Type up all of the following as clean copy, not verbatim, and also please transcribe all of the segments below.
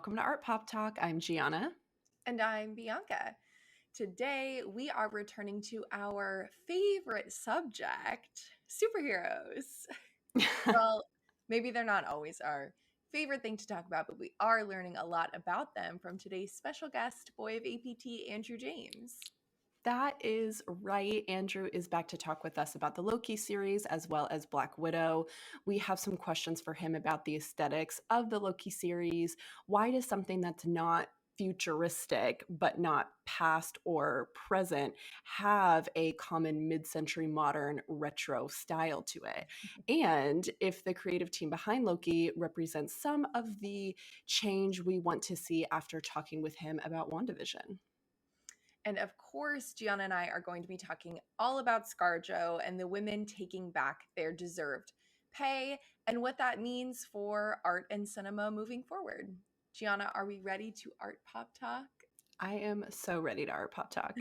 welcome to Art Pop Talk. I'm Gianna. And I'm Bianca. Today, we are returning to our favorite subject, superheroes. Well, maybe they're not always our favorite thing to talk about, but we are learning a lot about them from today's special guest, boy of APT, Andrew James. That is right. Andrew is back to talk with us about the Loki series as well as Black Widow. We have some questions for him about the aesthetics of the Loki series. Why does something that's not futuristic but not past or present have a common mid-century modern retro style to it? And if the creative team behind Loki represents some of the change we want to see after talking with him about WandaVision. And of course, Gianna and I are going to be talking all about ScarJo and the women taking back their deserved pay and what that means for art and cinema moving forward. Gianna, are we ready to art pop talk? I am so ready to Art Pop Talk.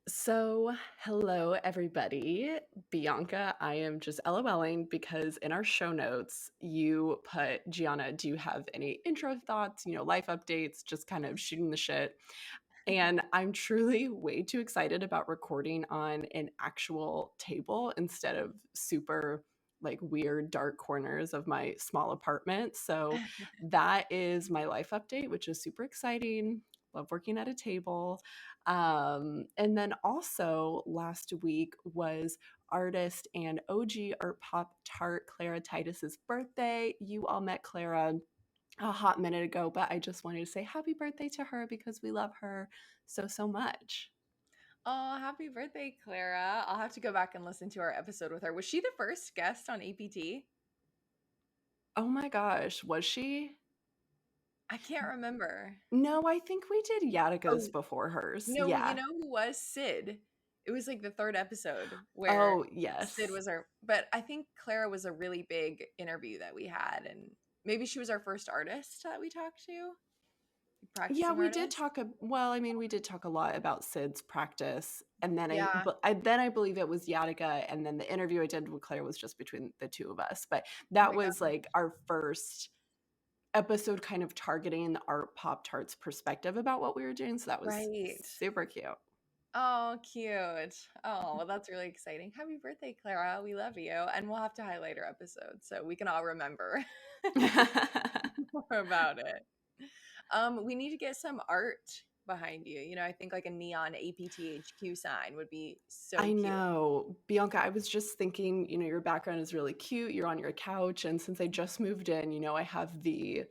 So, hello, everybody. Bianca, I am just LOLing because in our show notes, you put, Gianna, do you have any intro thoughts, life updates, just kind of shooting the shit? And I'm truly way too excited about recording on an actual table instead of super like weird dark corners of my small apartment. So that is my life update, which is super exciting. Love working at a table. And then also last week was artist and OG Art Pop Tart Clara Titus's birthday. You all met Clara a hot minute ago, but I just wanted to say happy birthday to her because we love her so much. Oh, happy birthday, Clara. I'll have to go back and listen to our episode with her. Was she the first guest on APT? Oh my gosh, was she? I can't remember. No, I think we did Yatika's Oh, before hers. no, you Yeah. know who was Sid? It was like the third episode where Oh, Sid yes. was our, but I think Clara was a really big interview that we had, and maybe she was our first artist that we talked to, Yeah, practicing we did artist. talk. Well, I mean, we did talk a lot about Sid's practice, and then Yeah. I believe it was Yatica, and then the interview I did with Claire was just between the two of us. But Oh that my God. was like our first episode, kind of targeting the Art Pop Tarts perspective about what we were doing. So that was Right. super cute. Oh, cute. Oh, well, that's really exciting. Happy birthday, Clara. We love you. And we'll have to highlight our episode so we can all remember more about it. We need to get some art behind you. I think like a neon APTHQ sign would be so I cute. know. Bianca, I was just thinking, your background is really cute. You're on your couch. And since I just moved in, I have the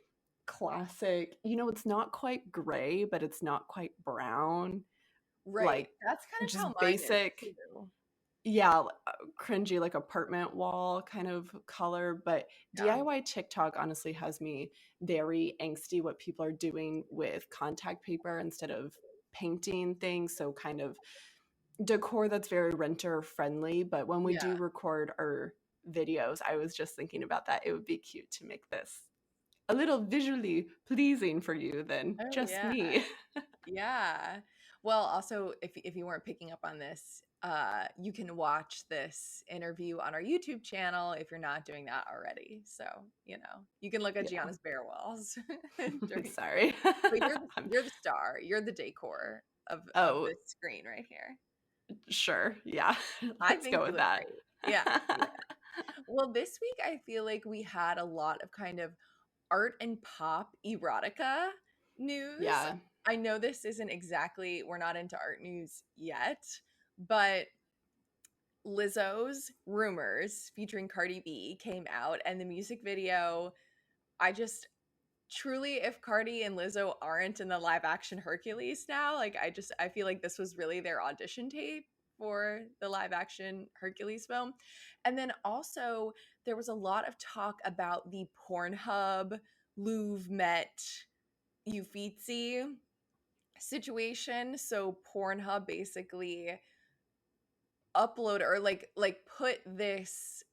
classic, it's not quite gray, but it's not quite brown. Right. Like That's kind of just how mine is basic, too. yeah, cringy, like apartment wall kind of color. But Yeah. DIY TikTok honestly has me very angsty what people are doing with contact paper instead of painting things. So kind of decor that's very renter friendly. But when we do Yeah. record our videos, I was just thinking about that. It would be cute to make this a little visually pleasing for you than Oh, just yeah. me. Yeah. Well, also, if you weren't picking up on this, you can watch this interview on our YouTube channel if you're not doing that already. So, you can look at Yeah. Gianna's bare walls during. Sorry. But you're the star. You're the decor of Oh, this screen right here. sure. Yeah. I Let's think go you with look that. great. Yeah. Yeah. Well, this week I feel like we had a lot of kind of art and pop erotica news. Yeah. I know this isn't exactly, we're not into art news yet, but Lizzo's Rumors featuring Cardi B came out, and the music video, I just truly, if Cardi and Lizzo aren't in the live action Hercules now, like I feel like this was really their audition tape for the live action Hercules film. And then also there was a lot of talk about the Pornhub Louvre Met Uffizi situation. So Pornhub basically upload or like put this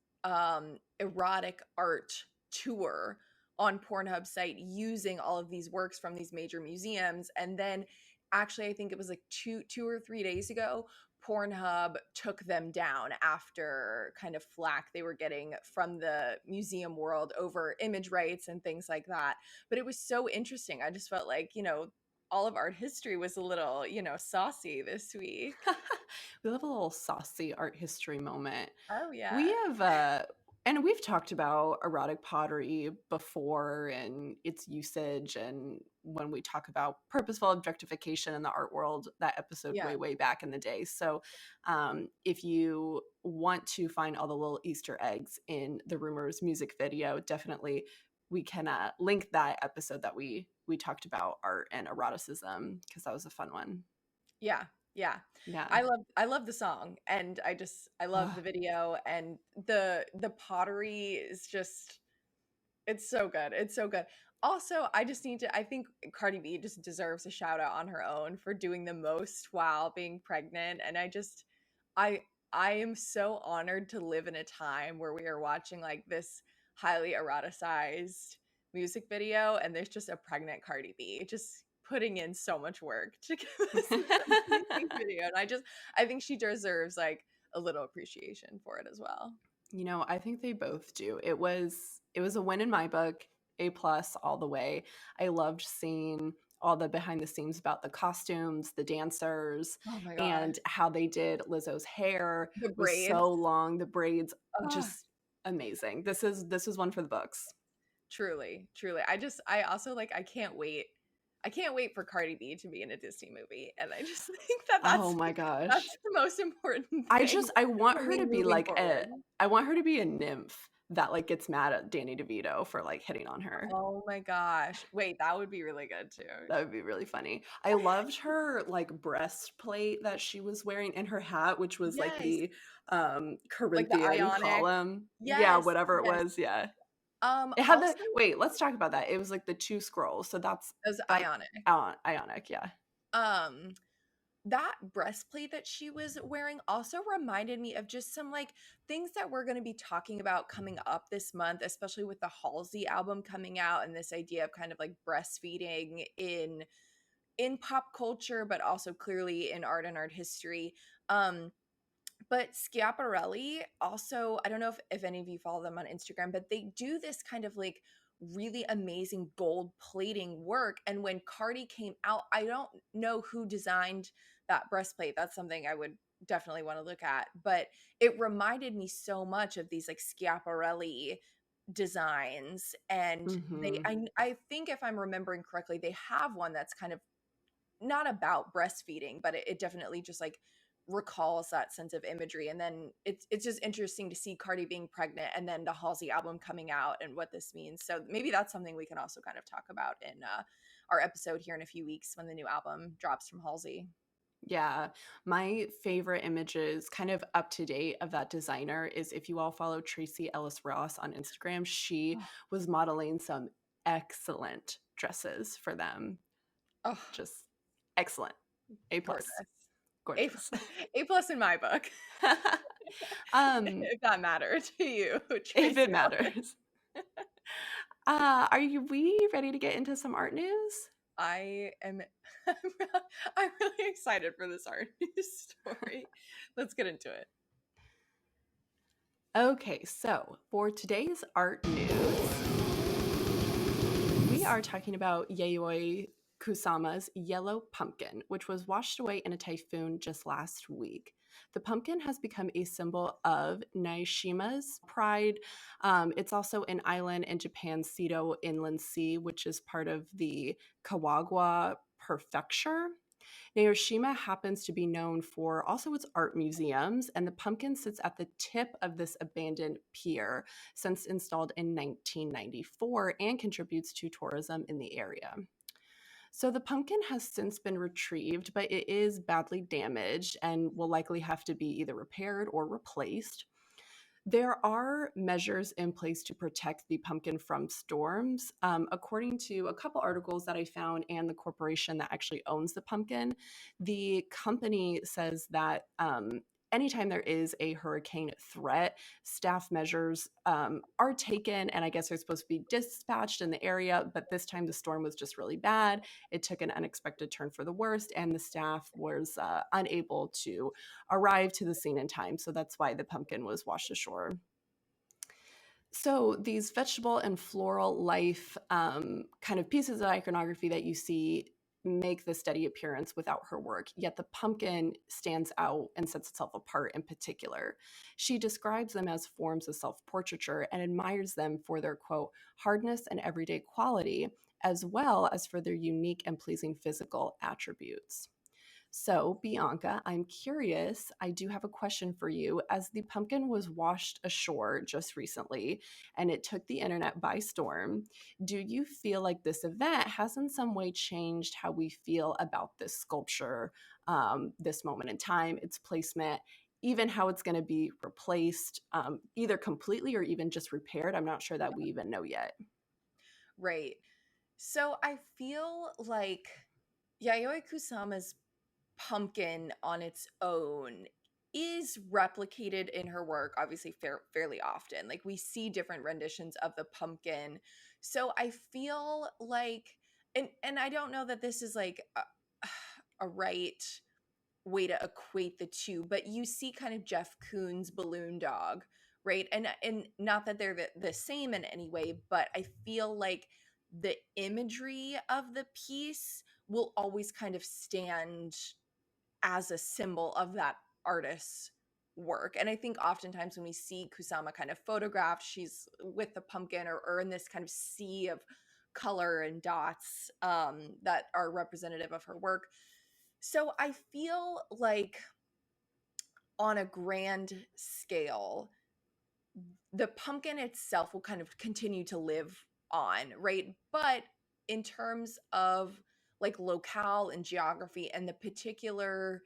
erotic art tour on Pornhub site using all of these works from these major museums. And then actually I think it was like two or 3 days ago, Pornhub took them down after kind of flack they were getting from the museum world over image rights and things like that. But it was so interesting. I just felt like, all of art history was a little, saucy this week. We love a little saucy art history moment. Oh, We yeah. have, and we've talked about erotic pottery before and its usage, and when we talk about purposeful objectification in the art world, that episode Yeah. way back in the day. So, if you want to find all the little Easter eggs in the Rumors music video, definitely we can link that episode that we talked about art and eroticism, because that was a fun one. Yeah. Yeah. Yeah. I love the song, and I love Ugh. the video, and the pottery is just, it's so good. It's so good. Also, I think Cardi B just deserves a shout out on her own for doing the most while being pregnant. And I I am so honored to live in a time where we are watching like this highly eroticized music video and there's just a pregnant Cardi B just putting in so much work to give us this amazing video. And I think she deserves like a little appreciation for it as well. I think they both do. It was a win in my book, A plus all the way. I loved seeing all the behind the scenes about the costumes, the dancers, Oh my gosh. and how they did Lizzo's hair The was braids. so long, the braids Oh, just amazing. This is one for the books. truly, truly. I also like, I can't wait. I can't wait for Cardi B to be in a Disney movie. And I just think that Oh my gosh. that's the most important I thing just I want for her me to be moving like forward. a nymph that like gets mad at Danny DeVito for like hitting on her. Oh my gosh. Wait, that would be really good too. That would be really funny. I loved her like breastplate that she was wearing and her hat, which was like Yes. the Like the Corinthian Ionic. column. Yeah, Yes, whatever it yes. was. Yeah. It had the Also, wait, let's talk about that. It was like the two scrolls. So those that Ionic. Ionic, yeah. Um, that breastplate that she was wearing also reminded me of just some like things that we're going to be talking about coming up this month, especially with the Halsey album coming out and this idea of kind of like breastfeeding in pop culture, but also clearly in art and art history. But Schiaparelli also, I don't know if any of you follow them on Instagram, but they do this kind of like really amazing gold plating work. And when Cardi came out, I don't know who designed that breastplate. That's something I would definitely want to look at. But it reminded me so much of these like Schiaparelli designs. And Mhm. I think if I'm remembering correctly, they have one that's kind of not about breastfeeding, but it definitely just like recalls that sense of imagery. And then it's just interesting to see Cardi being pregnant and then the Halsey album coming out and what this means. So maybe that's something we can also kind of talk about in our episode here in a few weeks when the new album drops from Halsey. Yeah. My favorite images, kind of up to date, of that designer is if you all follow Tracy Ellis Ross on Instagram, she Oh, was modeling some excellent dresses for them. oh, Just excellent. A gorgeous. plus. A, Gorgeous. A plus in my book. um, If that mattered to you, if Tracy it Ellis. matters. We ready to get into some art news? I am I'm really excited for this art news story. Let's get into it. Okay, so for today's art news, we are talking about Yayoi Kusama's Yellow Pumpkin, which was washed away in a typhoon just last week. The pumpkin has become a symbol of Naishima's pride. It's also an island in Japan's Seto Inland Sea, which is part of the Kawaga Prefecture. Naoshima happens to be known for also its art museums, and the pumpkin sits at the tip of this abandoned pier, since installed in 1994, and contributes to tourism in the area. So the pumpkin has since been retrieved, but it is badly damaged and will likely have to be either repaired or replaced. There are measures in place to protect the pumpkin from storms. According to a couple articles that I found and the corporation that actually owns the pumpkin, the company says that anytime there is a hurricane threat, staff measures are taken, and I guess they're supposed to be dispatched in the area. But this time the storm was just really bad. It took an unexpected turn for the worst, and the staff was unable to arrive to the scene in time. So that's why the pumpkin was washed ashore. So these vegetable and floral life kind of pieces of iconography that you see make the steady appearance without her work, yet the pumpkin stands out and sets itself apart in particular. She describes them as forms of self-portraiture and admires them for their, quote, hardness and everyday quality, as well as for their unique and pleasing physical attributes. So, Bianca, I'm curious. I do have a question for you. As the pumpkin was washed ashore just recently and it took the internet by storm, do you feel like this event has in some way changed how we feel about this sculpture, this moment in time, its placement, even how it's going to be replaced, either completely or even just repaired? I'm not sure that we even know yet. Right. So I feel like Yayoi Kusama's pumpkin on its own is replicated in her work, obviously fairly often. Like we see different renditions of the pumpkin. So I feel like, and I don't know that this is like a right way to equate the two, but you see kind of Jeff Koons balloon dog, right? And not that they're the same in any way, but I feel like the imagery of the piece will always kind of stand as a symbol of that artist's work. And I think oftentimes when we see Kusama kind of photographed, she's with the pumpkin or in this kind of sea of color and dots that are representative of her work. So I feel like on a grand scale, the pumpkin itself will kind of continue to live on, right? But in terms of like locale and geography and the particular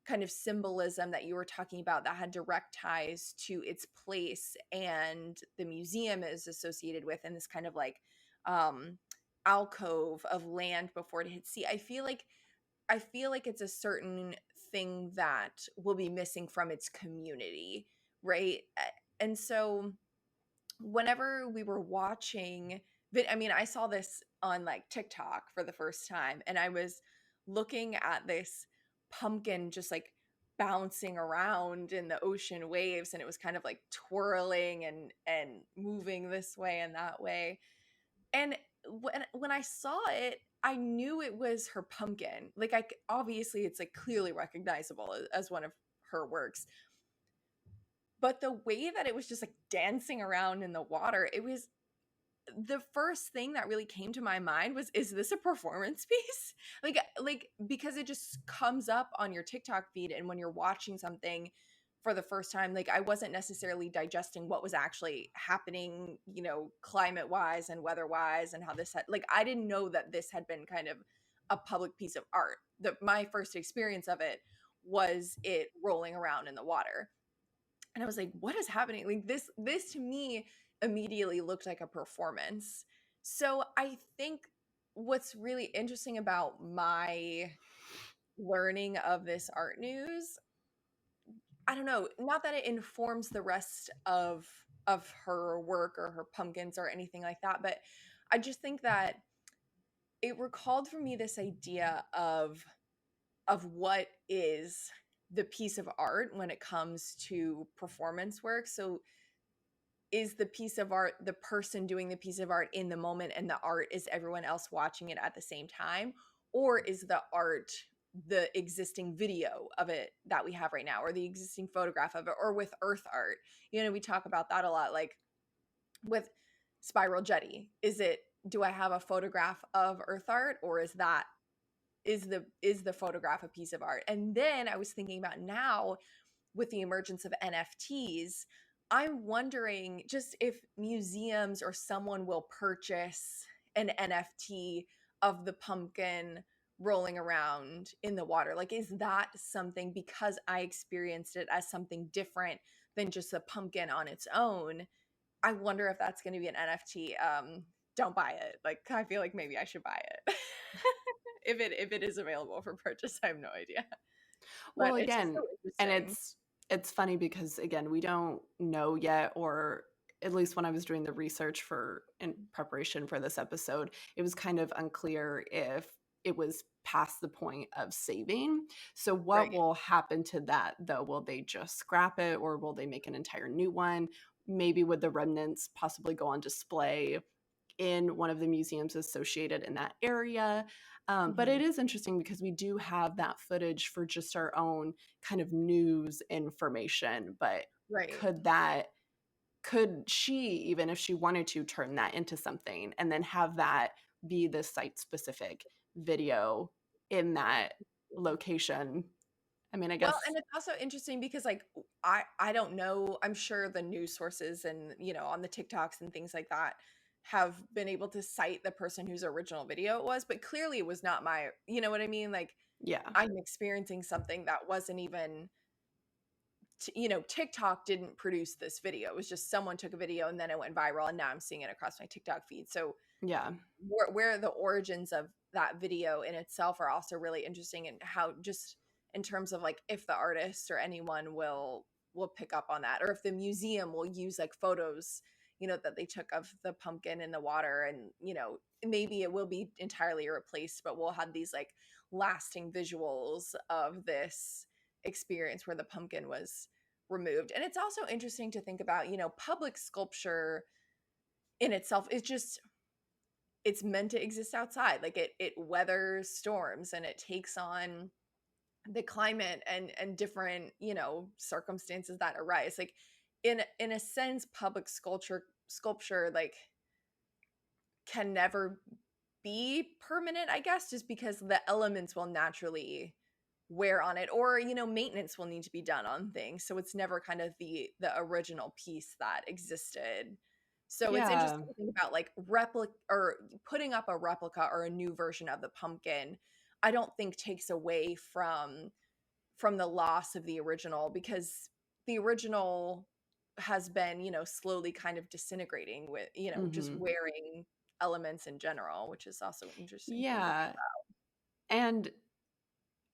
kind of symbolism that you were talking about that had direct ties to its place and the museum is associated with, and this kind of like um alcove of land before it hits sea, I feel like it's a certain thing that will be missing from its community, right? And so whenever we were watching, I mean, I saw this on like TikTok for the first time, and I was looking at this pumpkin just like bouncing around in the ocean waves, and it was kind of like twirling and moving this way and that way. And when I saw it, I knew it was her pumpkin. Like obviously it's like clearly recognizable as one of her works. But the way that it was just like dancing around in the water, it was the first thing that really came to my mind was, is this a performance piece? Like because it just comes up on your TikTok feed, and when you're watching something for the first time, like I wasn't necessarily digesting what was actually happening, climate wise and weather wise, and how this had, like, I didn't know that this had been kind of a public piece of art. My first experience of it was it rolling around in the water, and I was like, what is happening? Like this to me immediately looked like a performance. So I think what's really interesting about my learning of this art news, I don't know, not that it informs the rest of her work or her pumpkins or anything like that, but I just think that it recalled for me this idea of what is the piece of art when it comes to performance work. So is the piece of art the person doing the piece of art in the moment, and the art is everyone else watching it at the same time? Or is the art the existing video of it that we have right now, or the existing photograph of it? Or with earth art, we talk about that a lot, like with Spiral Jetty, do I have a photograph of earth art, or is the photograph a piece of art? And then I was thinking about now, with the emergence of NFTs, I'm wondering just if museums or someone will purchase an NFT of the pumpkin rolling around in the water. Like, is that something, because I experienced it as something different than just a pumpkin on its own? I wonder if that's going to be an NFT. Don't buy it. Like, I feel like maybe I should buy it. If it is available for purchase, I have no idea. But Well, it's just so again, and interesting. it's funny because again, we don't know yet, or at least when I was doing the research for in preparation for this episode, it was kind of unclear if it was past the point of saving. So what Right. will happen to that though? Will they just scrap it or will they make an entire new one? Maybe would the remnants possibly go on display in one of the museums associated in that area. But Hmm. it is interesting because we do have that footage for just our own kind of news information. But Right. could that, could she, even if she wanted to, turn that into something and then have that be the site specific video in that location? I mean, I Well, guess, and it's also interesting because like I don't know, I'm sure the news sources and on the TikToks and things like that have been able to cite the person whose original video it was, but clearly it was not my, you know what I mean? Like yeah, I'm experiencing something that wasn't even TikTok didn't produce this video. It was just someone took a video and then it went viral and now I'm seeing it across my TikTok feed. So yeah, where the origins of that video in itself are also really interesting, and how just in terms of like if the artist or anyone will pick up on that, or if the museum will use like photos that they took of the pumpkin in the water, and maybe it will be entirely replaced, but we'll have these like lasting visuals of this experience where the pumpkin was removed. And it's also interesting to think about, public sculpture in itself is just, it's meant to exist outside. Like it weathers storms and it takes on the climate and different circumstances that arise. Like in a sense, public sculpture like can never be permanent, I guess, just because the elements will naturally wear on it, or maintenance will need to be done on things, so it's never kind of the original piece that existed. So it's yeah. interesting to think about like replica, or putting up a replica or a new version of the pumpkin. I don't think takes away from the loss of the original, because the original has been slowly kind of disintegrating with just Hmm. wearing elements in general, which is also an interesting thing to think Yeah. And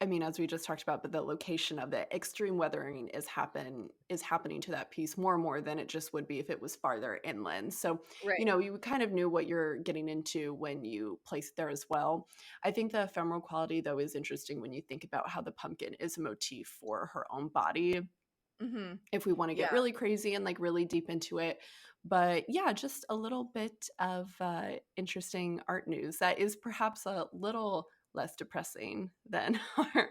I mean, as we just talked about, but the location of it, extreme weathering is happening to that piece more and more than it just would be if it was farther inland. So, about. Right. you kind of knew what you're getting into when you place it there as well. I think the ephemeral quality, though, is interesting when you think about how the pumpkin is a motif for her own body. Hmm. If we want to get Yeah. really crazy and like really deep into it. But yeah, just a little bit of interesting art news that is perhaps a little less depressing than our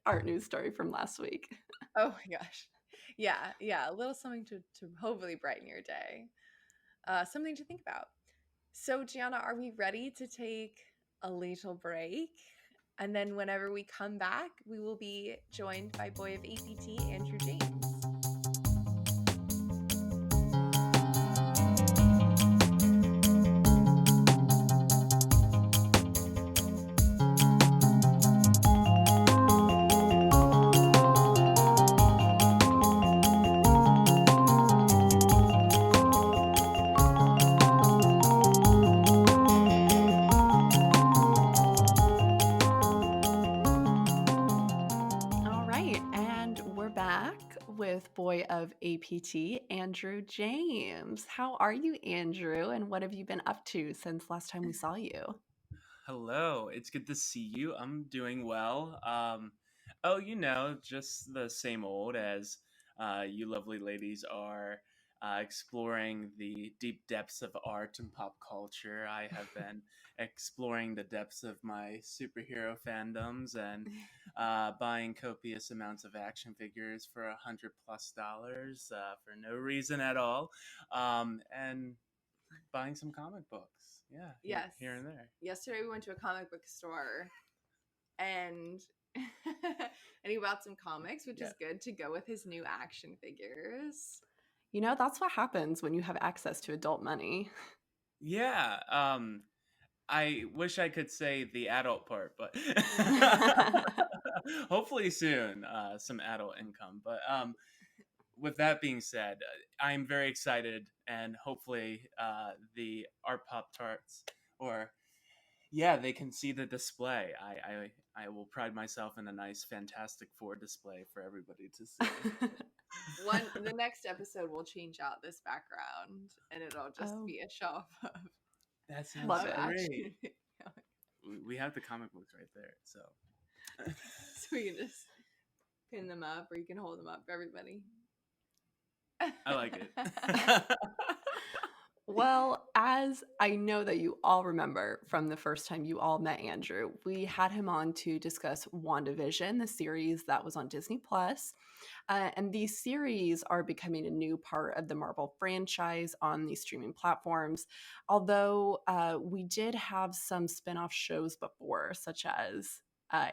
art news story from last week. Oh my gosh. Yeah, yeah, a little something to hopefully brighten your day. Something to think about. So, Gianna, are we ready to take a little break? And then whenever we come back, we will be joined by Boy of APT, Andrew James. All right, and we're back with Boy of APT, Andrew James. How are you, Andrew? And what have you been up to since last time we saw you? Hello, it's good to see you. I'm doing well. Oh, just the same old as you lovely ladies are exploring the deep depths of art and pop culture. I have been exploring the depths of my superhero fandoms and buying copious amounts of action figures for $100+ for no reason at all, and buying some comic books. Yeah, Yes. here and there. Yesterday we went to a comic book store and and he bought some comics, which Yeah. is good to go with his new action figures. That's what happens when you have access to adult money. Yeah, I wish I could say the adult part, but hopefully soon, some adult income. But with that being said, I'm very excited, and hopefully, the art pop tarts or Yeah, they can see the display. I will pride myself in a nice Fantastic Four display for everybody to see. The next episode we'll change out this background and it'll just Oh, be a show of That sounds love of it. great. action. We have the comic books right there, so So we can just pin them up or you can hold them up for everybody. I like it. Well, as I know that you all remember from the first time you all met Andrew, we had him on to discuss WandaVision, the series that was on Disney Plus. And these series are becoming a new part of the Marvel franchise on these streaming platforms. Although we did have some spin off shows before, such as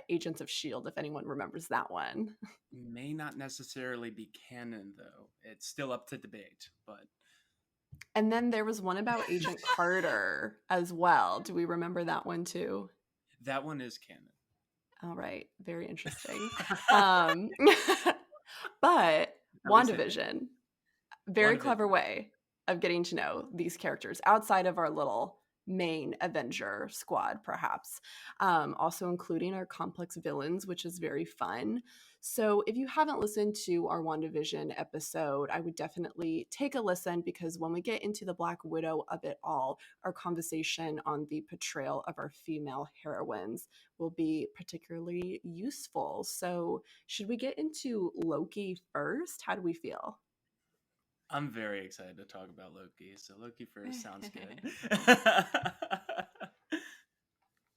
Agents of S.H.I.E.L.D., if anyone remembers that one. May not necessarily be canon, though. It's still up to debate, but And then there was one about Agent Carter as well. Do we remember that one too? that one is canon. All right, very interesting. Um, but At least I think. WandaVision, very clever WandaVision. way of getting to know these characters outside of our little main Avenger squad, perhaps. Also including our complex villains, which is very fun. So if you haven't listened to our WandaVision episode, I would definitely take a listen because when we get into the Black Widow of it all, our conversation on the portrayal of our female heroines will be particularly useful. So should we get into Loki first? How do we feel? I'm very excited to talk about Loki, so Loki first sounds good.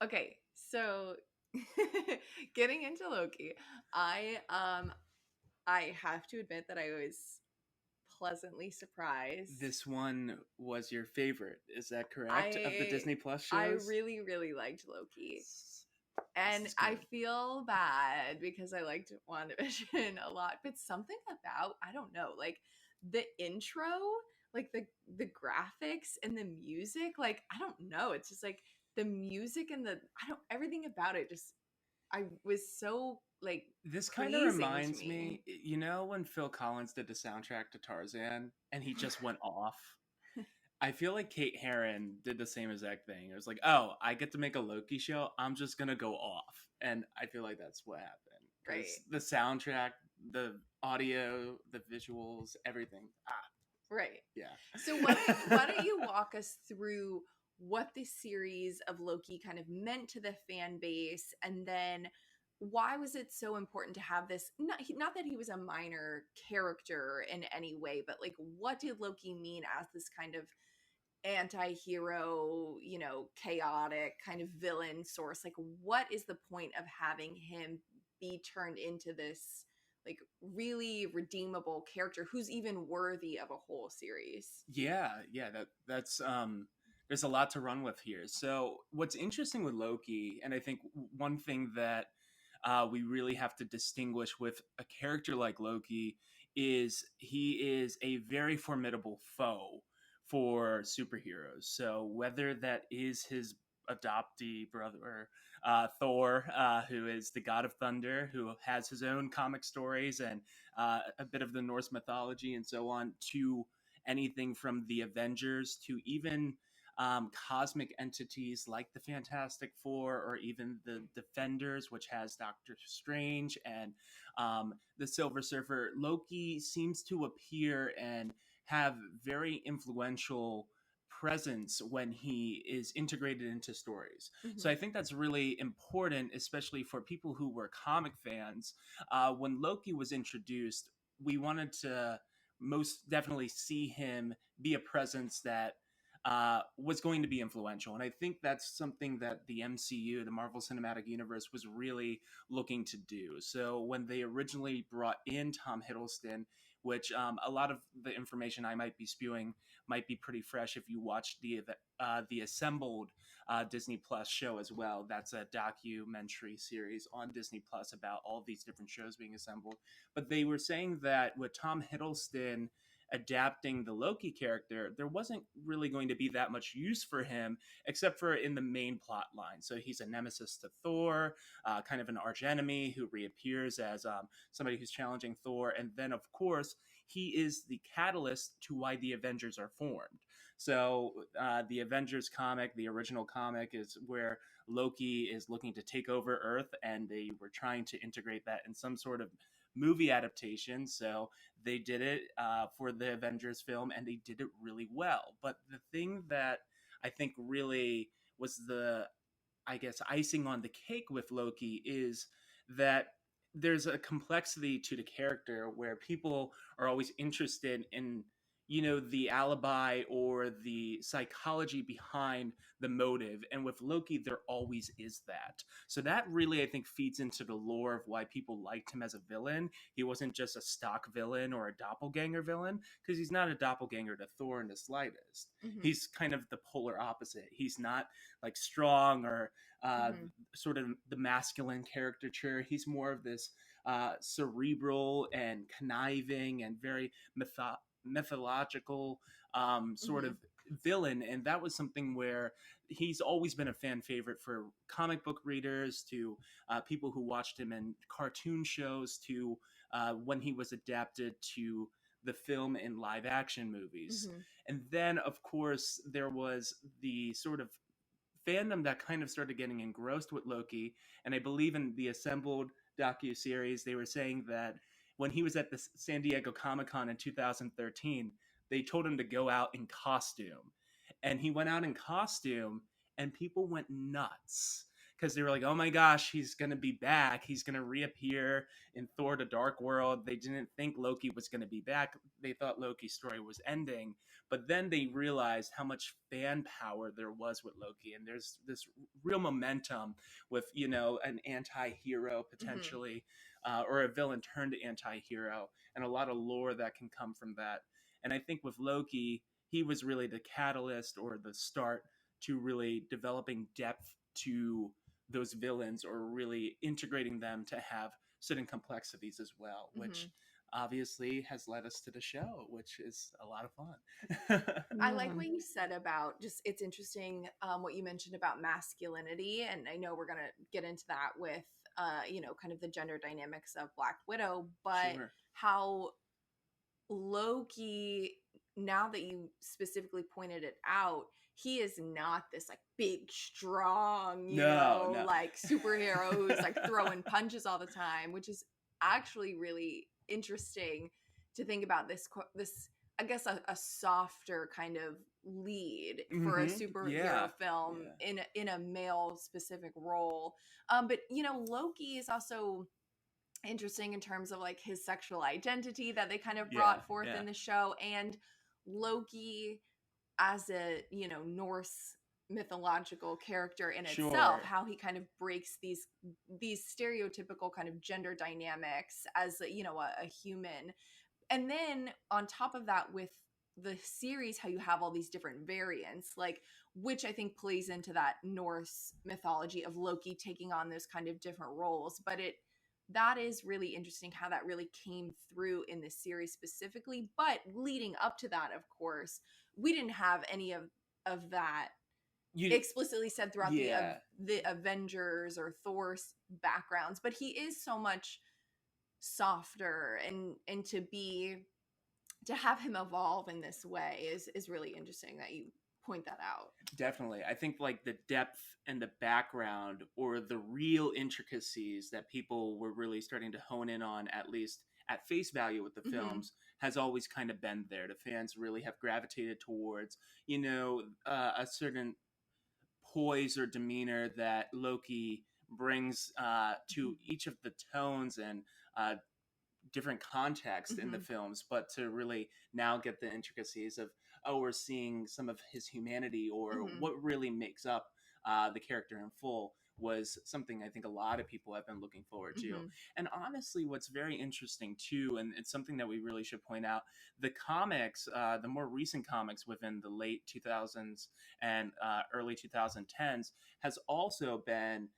Okay, so getting into Loki, I have to admit that I was pleasantly surprised. This one was your favorite, is that correct? Of the Disney Plus I shows? really, really liked Loki. This And is I good. feel bad because I liked WandaVision a lot, but something about, I don't know, like the intro, like the graphics and the music, like I don't know, it's just like the music and everything about it just I was so like This kind of pleasing to reminds me. me, you know, when Phil Collins did the soundtrack to Tarzan and he just went off? I feel like Kate Herron did the same exact thing. It was like, oh, I get to make a Loki show. I'm just going to go off. And I feel like that's what happened. Right. Because the soundtrack, the audio, the visuals, everything. Right. Yeah. So why don't you walk us through what the series of Loki kind of meant to the fan base, and then why was it so important to have this? Not that he was a minor character in any way, but like what did Loki mean as this kind of anti-hero, chaotic kind of villain source? Like what is the point of having him be turned into this like really redeemable character who's even worthy of a whole series? Yeah, that's there's a lot to run with here. So what's interesting with Loki, and I think one thing that we really have to distinguish with a character like Loki is he is a very formidable foe for superheroes. So whether that is his adoptee brother Thor, who is the god of thunder, who has his own comic stories and a bit of the Norse mythology and so on, to anything from the Avengers to even cosmic entities like the Fantastic Four or even the Defenders, which has Doctor Strange and the Silver Surfer. Loki seems to appear and have very influential presence when he is integrated into stories. Mm-hmm. So I think that's really important, especially for people who were comic fans. When Loki was introduced, we wanted to most definitely see him be a presence that was going to be influential. And I think that's something that the MCU, the Marvel Cinematic Universe, was really looking to do. So when they originally brought in Tom Hiddleston, which a lot of the information I might be spewing might be pretty fresh if you watched the Assembled Disney Plus show as well. That's a documentary series on Disney Plus about all these different shows being assembled. But they were saying that with Tom Hiddleston adapting the Loki character, there wasn't really going to be that much use for him except for in the main plot line. So he's a nemesis to Thor, kind of an archenemy who reappears as somebody who's challenging Thor. And then, of course, he is the catalyst to why the Avengers are formed. So the Avengers comic, the original comic, is where Loki is looking to take over Earth, and they were trying to integrate that in some sort of movie adaptation. So they did it for the Avengers film, and they did it really well. But the thing that I think really was the, I guess, icing on the cake with Loki is that there's a complexity to the character where people are always interested in, the alibi or the psychology behind the motive. And with Loki, there always is that. So that really, I think, feeds into the lore of why people liked him as a villain. He wasn't just a stock villain or a doppelganger villain, because he's not a doppelganger to Thor in the slightest. He's kind of the polar opposite. He's not like strong or sort of the masculine caricature. He's more of this cerebral and conniving and very mythological sort of villain. And that was something where he's always been a fan favorite for comic book readers, to people who watched him in cartoon shows, to when he was adapted to the film and live action movies. And then, of course, there was the sort of fandom that kind of started getting engrossed with Loki. And I believe in the assembled docu-series, they were saying that when he was at the San Diego Comic-Con in 2013, they told him to go out in costume. And he went out in costume, and people went nuts because they were like, oh my gosh, he's going to be back. He's going to reappear in Thor: The Dark World. They didn't think Loki was going to be back. They thought Loki's story was ending. But then they realized how much fan power there was with Loki. And there's this real momentum with, an anti-hero potentially, or a villain turned anti-hero, and a lot of lore that can come from that. And I think with Loki, he was really the catalyst or the start to really developing depth to those villains, or really integrating them to have certain complexities as well, which obviously has led us to the show, which is a lot of fun. I like what you said about just, it's interesting what you mentioned about masculinity. And I know we're going to get into that with, kind of the gender dynamics of Black Widow, but Sure. how Loki, now that you specifically pointed it out, he is not this like big, strong, No. like superhero who's like throwing punches all the time, which is actually really interesting to think about this, I guess, a softer kind of lead for a superhero film in a male specific role. But Loki is also interesting in terms of like his sexual identity that they kind of brought forth in the show, and Loki as a Norse mythological character in itself, how he kind of breaks these stereotypical kind of gender dynamics as a human. And then on top of that, with the series, how you have all these different variants, like, which I think plays into that Norse mythology of Loki taking on those kind of different roles. But that is really interesting how that really came through in this series specifically. But leading up to that, of course, we didn't have any of that explicitly said throughout the Avengers or Thor's backgrounds. But he is so much softer, and to have him evolve in this way is really interesting that you point that out. Definitely. I think like the depth and the background, or the real intricacies that people were really starting to hone in on, at least at face value with the films, has always kind of been there. The fans really have gravitated towards, a certain poise or demeanor that Loki brings to each of the tones and different context in the films, but to really now get the intricacies of, we're seeing some of his humanity, or what really makes up the character in full, was something I think a lot of people have been looking forward to. And honestly, what's very interesting too, and it's something that we really should point out, the comics, the more recent comics within the late 2000s and early 2010s, has also been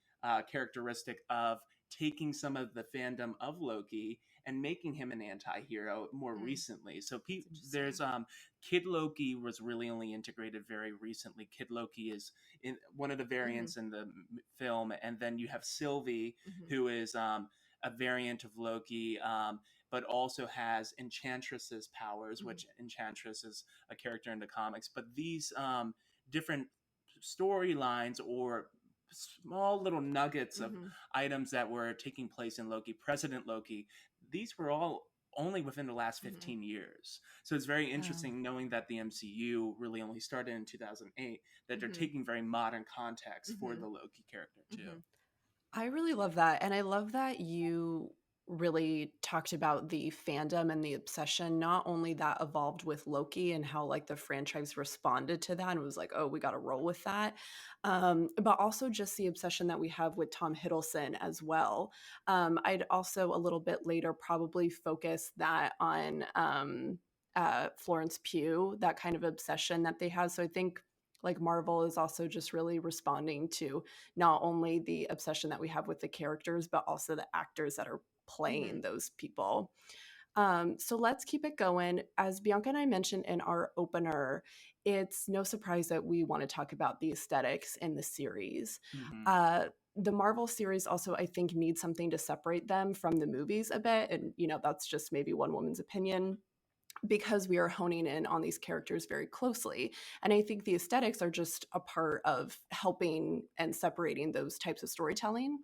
characteristic of taking some of the fandom of Loki and making him an anti-hero more recently. So there's Kid Loki was really only integrated very recently. Kid Loki is in one of the variants in the film, and then you have Sylvie, who is a variant of Loki, but also has Enchantress's powers, which Enchantress is a character in the comics. But these different storylines or small little nuggets of items that were taking place in Loki, President Loki, these were all only within the last 15 years. So it's very interesting knowing that the MCU really only started in 2008, that they're taking very modern context for the Loki character too. I really love that. And I love that you really talked about the fandom and the obsession, not only that evolved with Loki and how like the franchise responded to that and was like, oh, we got to roll with that. But also just the obsession that we have with Tom Hiddleston as well. I'd also a little bit later probably focus that on Florence Pugh, that kind of obsession that they have. So I think like Marvel is also just really responding to not only the obsession that we have with the characters, but also the actors that are playing those people. So let's keep it going. As Bianca and I mentioned in our opener, it's no surprise that we want to talk about the aesthetics in the series. The Marvel series also, I think, needs something to separate them from the movies a bit. And, that's just maybe one woman's opinion, because we are honing in on these characters very closely. And I think the aesthetics are just a part of helping and separating those types of storytelling.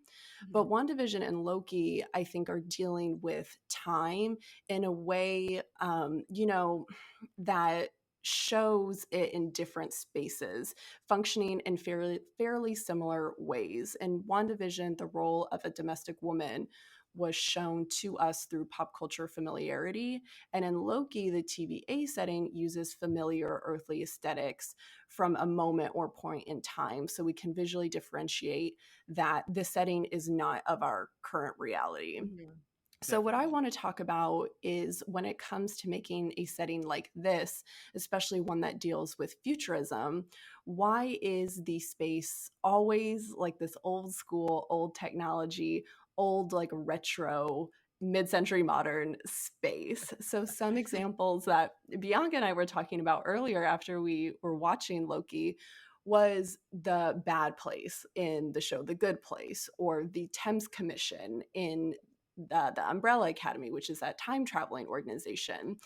But WandaVision and Loki, I think, are dealing with time in a way, that shows it in different spaces, functioning in fairly similar ways. In WandaVision, the role of a domestic woman was shown to us through pop culture familiarity. And in Loki, the TVA setting uses familiar earthly aesthetics from a moment or point in time. So we can visually differentiate that the setting is not of our current reality. So what I want to talk about is when it comes to making a setting like this, especially one that deals with futurism, why is the space always like this old school, old technology, old like retro mid-century modern space? So some examples that Bianca and I were talking about earlier after we were watching Loki was the bad place in the show The Good Place, or the Thames Commission in the Umbrella Academy, which is that time traveling organization.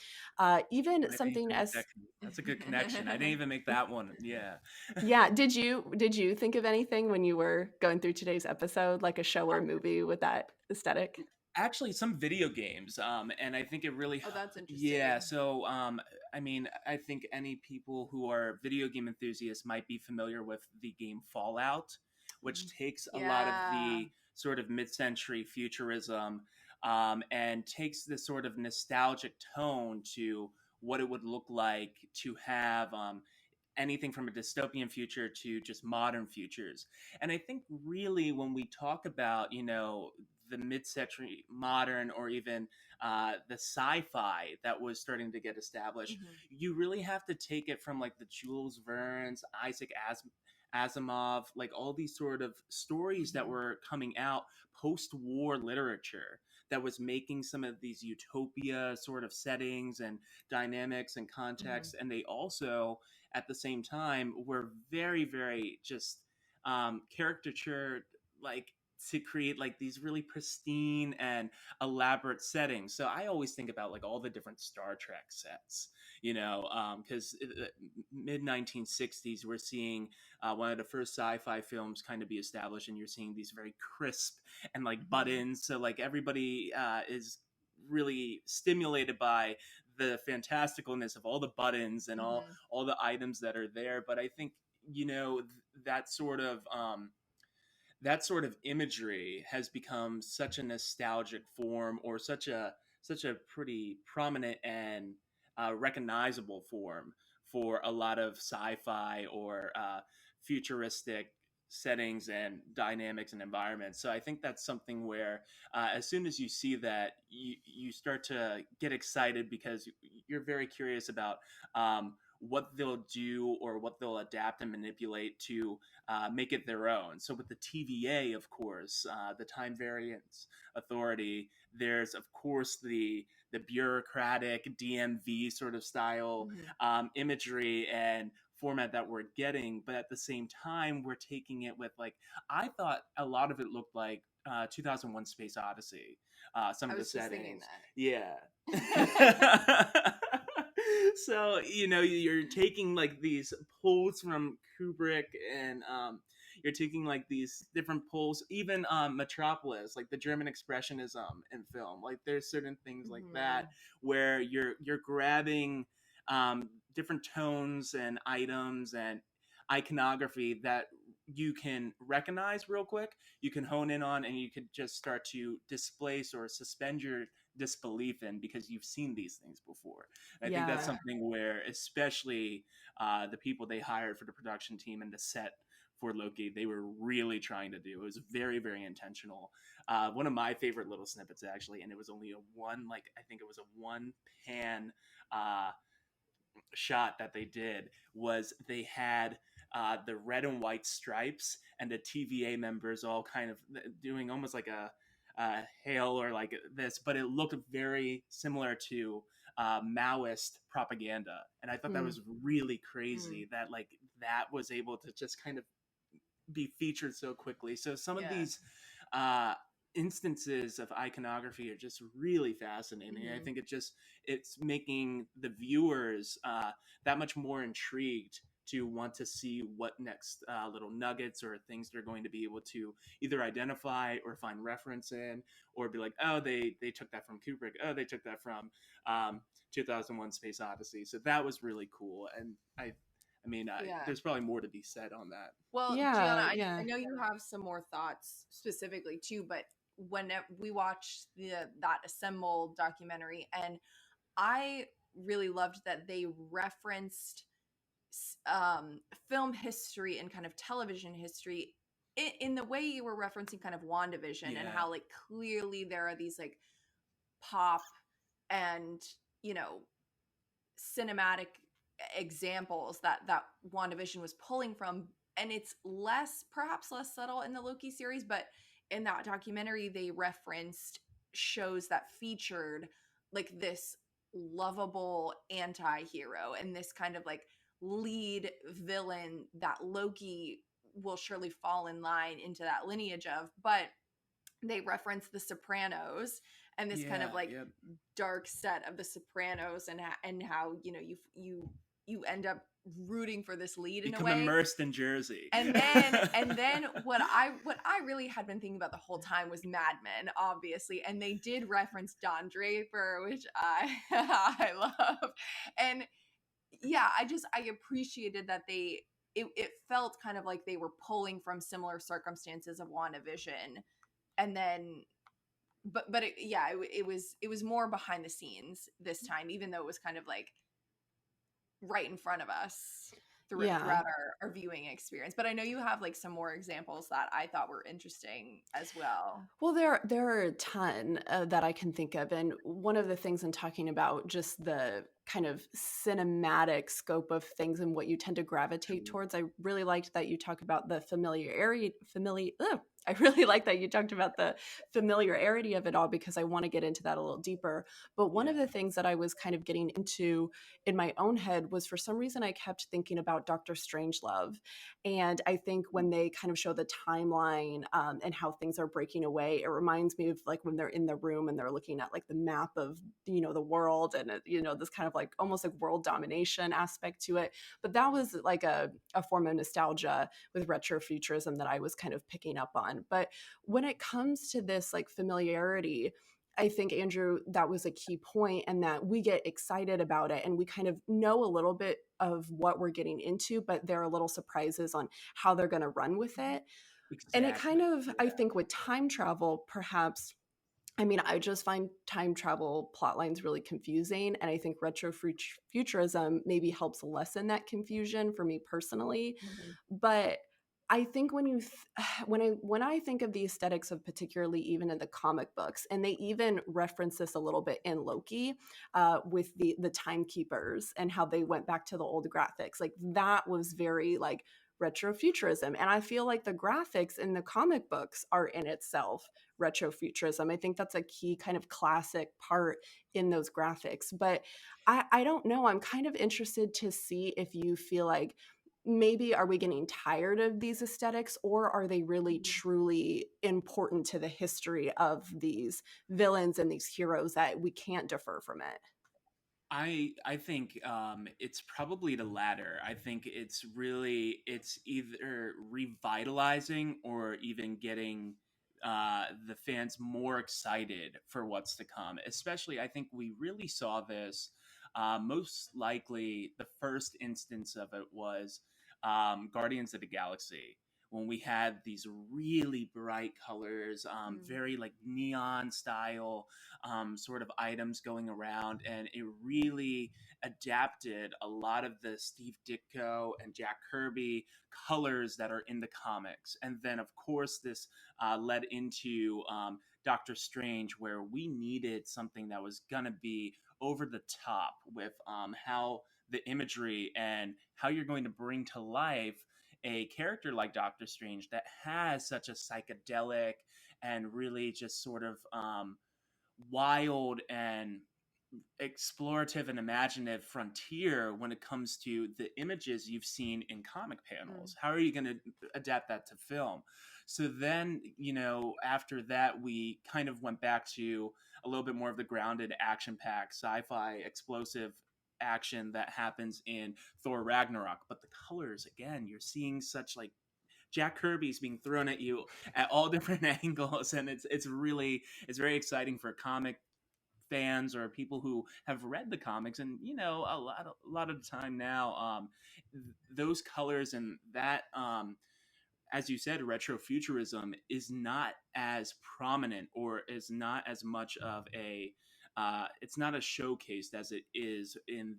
Even something as that's a good connection. I didn't even make that one. Yeah. yeah. Did you think of anything when you were going through today's episode, like a show or movie with that aesthetic? Actually, some video games, and I think it really Oh, that's interesting. yeah. So I mean, I think any people who are video game enthusiasts might be familiar with the game Fallout, which takes a lot of the sort of mid-century futurism, and takes this sort of nostalgic tone to what it would look like to have anything from a dystopian future to just modern futures. And I think really when we talk about, the mid-century modern, or even the sci-fi that was starting to get established, you really have to take it from like the Jules Verne's, Isaac Asimov, like all these sort of stories that were coming out, post-war literature that was making some of these utopia sort of settings and dynamics and context. And they also, at the same time, were very, very just caricatured, like to create like these really pristine and elaborate settings. So I always think about like all the different Star Trek sets, because mid 1960s, we're seeing one of the first sci-fi films kind of be established, and you're seeing these very crisp and like buttons. So like everybody is really stimulated by the fantasticalness of all the buttons and all the items that are there. But I think that sort of imagery has become such a nostalgic form, or such a pretty prominent and recognizable form for a lot of sci-fi or futuristic settings and dynamics and environments. So I think that's something where as soon as you see that, you start to get excited, because you're very curious about what they'll do or what they'll adapt and manipulate to make it their own. So with the TVA, of course, the Time Variance Authority, there's of course the bureaucratic DMV sort of style imagery and format that we're getting, but at the same time we're taking it with like, I thought a lot of it looked like 2001 Space Odyssey, some I of the was just thinking settings. that. Yeah. So you're taking like these pulls from Kubrick, and you're taking like these different pulls, even Metropolis, like the German expressionism in film. Like there's certain things like that where you're grabbing different tones and items and iconography that you can recognize real quick, you can hone in on, and you could just start to displace or suspend your disbelief in, because you've seen these things before. And I think that's Yeah. something where, especially the people they hired for the production team and the set for Loki, they were really trying to do. It was very, very intentional. One of my favorite little snippets, actually, and it was only I think it was a one pan shot that they did, was they had the red and white stripes and the TVA members all kind of doing almost like a hail or like this, but it looked very similar to Maoist propaganda. And I thought that was really crazy that like that was able to just kind of be featured so quickly. So some of these instances of iconography are just really fascinating. I think it's making the viewers that much more intrigued to want to see what next little nuggets or things they're going to be able to either identify or find reference in, or be like, oh, they took that from Kubrick, oh, they took that from 2001 Space Odyssey. So that was really cool. And I mean, there's probably more to be said on that. Well, Gianna, Yeah, yeah. I know you have some more thoughts specifically too, but when we watched that Assemble documentary, and I really loved that they referenced film history and kind of television history in the way you were referencing kind of WandaVision, and how like clearly there are these like pop and cinematic examples that WandaVision was pulling from, and it's perhaps less subtle in the Loki series, but in that documentary they referenced shows that featured like this lovable anti-hero and this kind of like lead villain that Loki will surely fall in line into that lineage of. But they reference The Sopranos and this kind of like dark set of The Sopranos, and how you end up rooting for this lead in a way. Become immersed in Jersey. And then what I really had been thinking about the whole time was Mad Men, obviously, and they did reference Don Draper, which I I love. And yeah, I appreciated that it felt kind of like they were pulling from similar circumstances of WandaVision, and then but it was more behind the scenes this time, even though it was kind of like right in front of us throughout our viewing experience. But I know you have like some more examples that I thought were interesting as well. Well, there are a ton that I can think of. And one of the things in talking about just the kind of cinematic scope of things and what you tend to gravitate towards, I really liked that you talk about the I really like that you talked about the familiarity of it all, because I want to get into that a little deeper. But one of the things that I was kind of getting into in my own head was, for some reason, I kept thinking about Dr. Strangelove. And I think when they kind of show the timeline and how things are breaking away, it reminds me of like when they're in the room and they're looking at like the map of, the world, and, this kind of like almost like world domination aspect to it. But that was like a form of nostalgia with retrofuturism that I was kind of picking up on. But when it comes to this like familiarity, I think, Andrew, that was a key point, and that we get excited about it and we kind of know a little bit of what we're getting into, but there are little surprises on how they're going to run with it. Exactly. And it kind of, I think with time travel, perhaps, I mean, I just find time travel plot lines really confusing. And I think retrofuturism maybe helps lessen that confusion for me personally. But I think when I think of the aesthetics of, particularly even in the comic books, and they even reference this a little bit in Loki with the timekeepers and how they went back to the old graphics, like that was very like retrofuturism. And I feel like the graphics in the comic books are in itself retrofuturism. I think that's a key kind of classic part in those graphics. But I don't know. I'm kind of interested to see if you feel like maybe are we getting tired of these aesthetics, or are they really truly important to the history of these villains and these heroes that we can't defer from it? I think it's probably the latter. I think it's either revitalizing or even getting the fans more excited for what's to come. Especially, I think we really saw this. Most likely, the first instance of it was Guardians of the Galaxy, when we had these really bright colors, very like neon style sort of items going around, and it really adapted a lot of the Steve Ditko and Jack Kirby colors that are in the comics. And then, of course, this led into Doctor Strange, where we needed something that was gonna be over the top with how the imagery and how you're going to bring to life a character like Doctor Strange that has such a psychedelic and really just sort of wild and explorative and imaginative frontier when it comes to the images you've seen in comic panels. How are you going to adapt that to film? So then, after that, we kind of went back to a little bit more of the grounded, action packed, sci fi, explosive action that happens in Thor Ragnarok. But the colors, again, you're seeing such like Jack Kirby's being thrown at you at all different angles, and it's very exciting for comic fans or people who have read the comics. And a lot of the time now, those colors and that, as you said, retrofuturism is not as prominent, or is not as much of a it's not as showcased as it is in,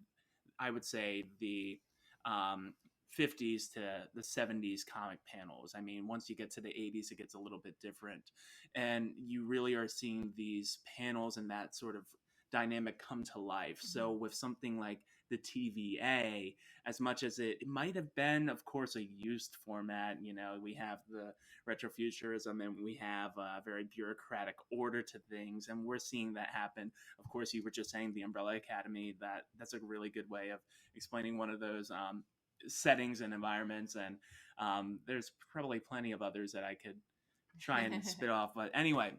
I would say, the um, 50s to the 70s comic panels. I mean, once you get to the 80s, it gets a little bit different. And you really are seeing these panels and that sort of dynamic come to life. So with something like the TVA, as much as it might have been, of course, a used format, we have the retrofuturism and we have a very bureaucratic order to things. And we're seeing that happen. Of course, you were just saying the Umbrella Academy. That's a really good way of explaining one of those settings and environments. And there's probably plenty of others that I could try and spit off. But anyway,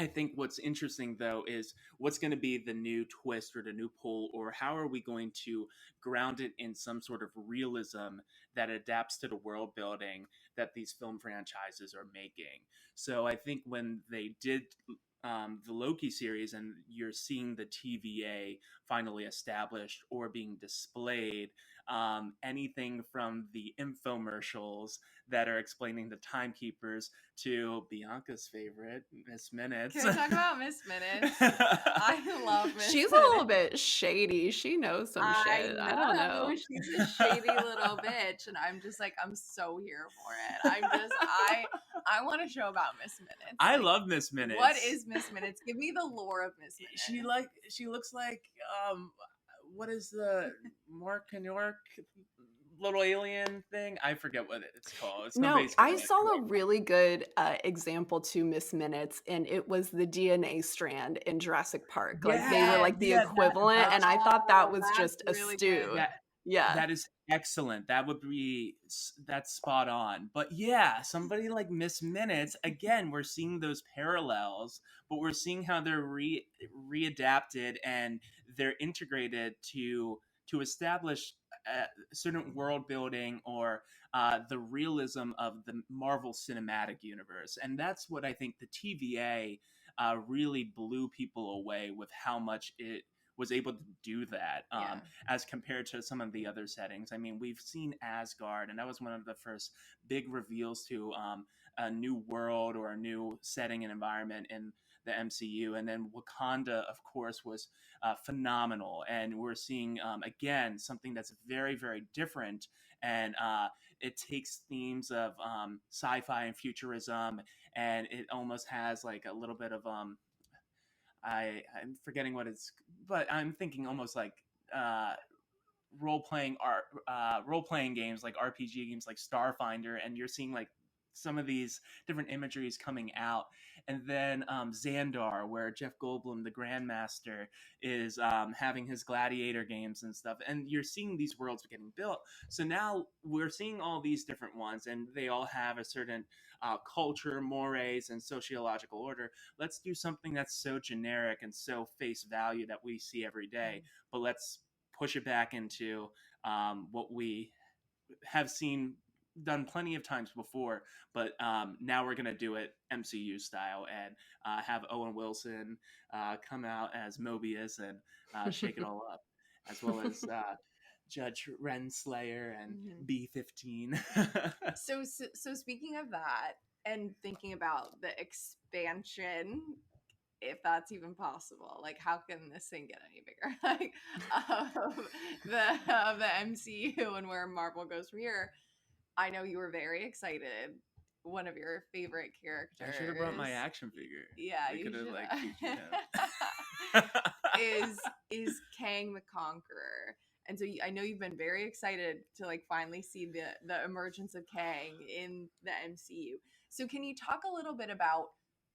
I think what's interesting, though, is what's going to be the new twist or the new pull, or how are we going to ground it in some sort of realism that adapts to the world building that these film franchises are making. So I think when they did the Loki series, and you're seeing the TVA finally established or being displayed, anything from the infomercials that are explaining the timekeepers to Bianca's favorite, Miss Minutes. Can we talk about Miss Minutes? I love Miss She's Minutes. a little bit shady. She knows some shit. I don't know. She's a shady little bitch, and I'm just like, I'm so here for it. I want a show about Miss Minutes. I love Miss Minutes. What is Miss Minutes? Give me the lore of Miss Minutes. She looks like what is the Mark and York little alien thing? I forget what it's called. No, I saw a really good example to Miss Minutes, and it was the DNA strand in Jurassic Park. Like they were like the equivalent, and I thought that was just really astute. Yeah, that is excellent. That's spot on. But yeah, somebody like Miss Minutes, again, we're seeing those parallels, but we're seeing how they're readapted and they're integrated to establish certain world building, or the realism of the Marvel Cinematic Universe. And that's what I think the TVA really blew people away with, how much it was able to do that, as compared to some of the other settings. I mean, we've seen Asgard, and that was one of the first big reveals to a new world or a new setting and environment in the MCU. And then Wakanda, of course, was phenomenal. And we're seeing, again, something that's very, very different. And it takes themes of sci-fi and futurism, and it almost has like a little bit of I'm forgetting what it's, but I'm thinking almost like role playing games like RPG games like Starfinder, and you're seeing like some of these different imageries coming out. And then Xandar, where Jeff Goldblum, the Grandmaster, is having his gladiator games and stuff. And you're seeing these worlds getting built. So now we're seeing all these different ones, and they all have a certain culture, mores, and sociological order. Let's do something that's so generic and so face value that we see every day, but let's push it back into what we have seen done plenty of times before, but now we're going to do it MCU style and have Owen Wilson come out as Mobius and shake it all up, as well as Judge Renslayer and B-15. So speaking of that, and thinking about the expansion, if that's even possible, like how can this thing get any bigger? Like the MCU and where Marvel goes from here. I know you were very excited. One of your favorite characters. I should have brought my action figure. Yeah, we you could have should like have. featured him. is Kang the Conqueror. And so I know you've been very excited to like finally see the emergence of Kang in the MCU. So can you talk a little bit about,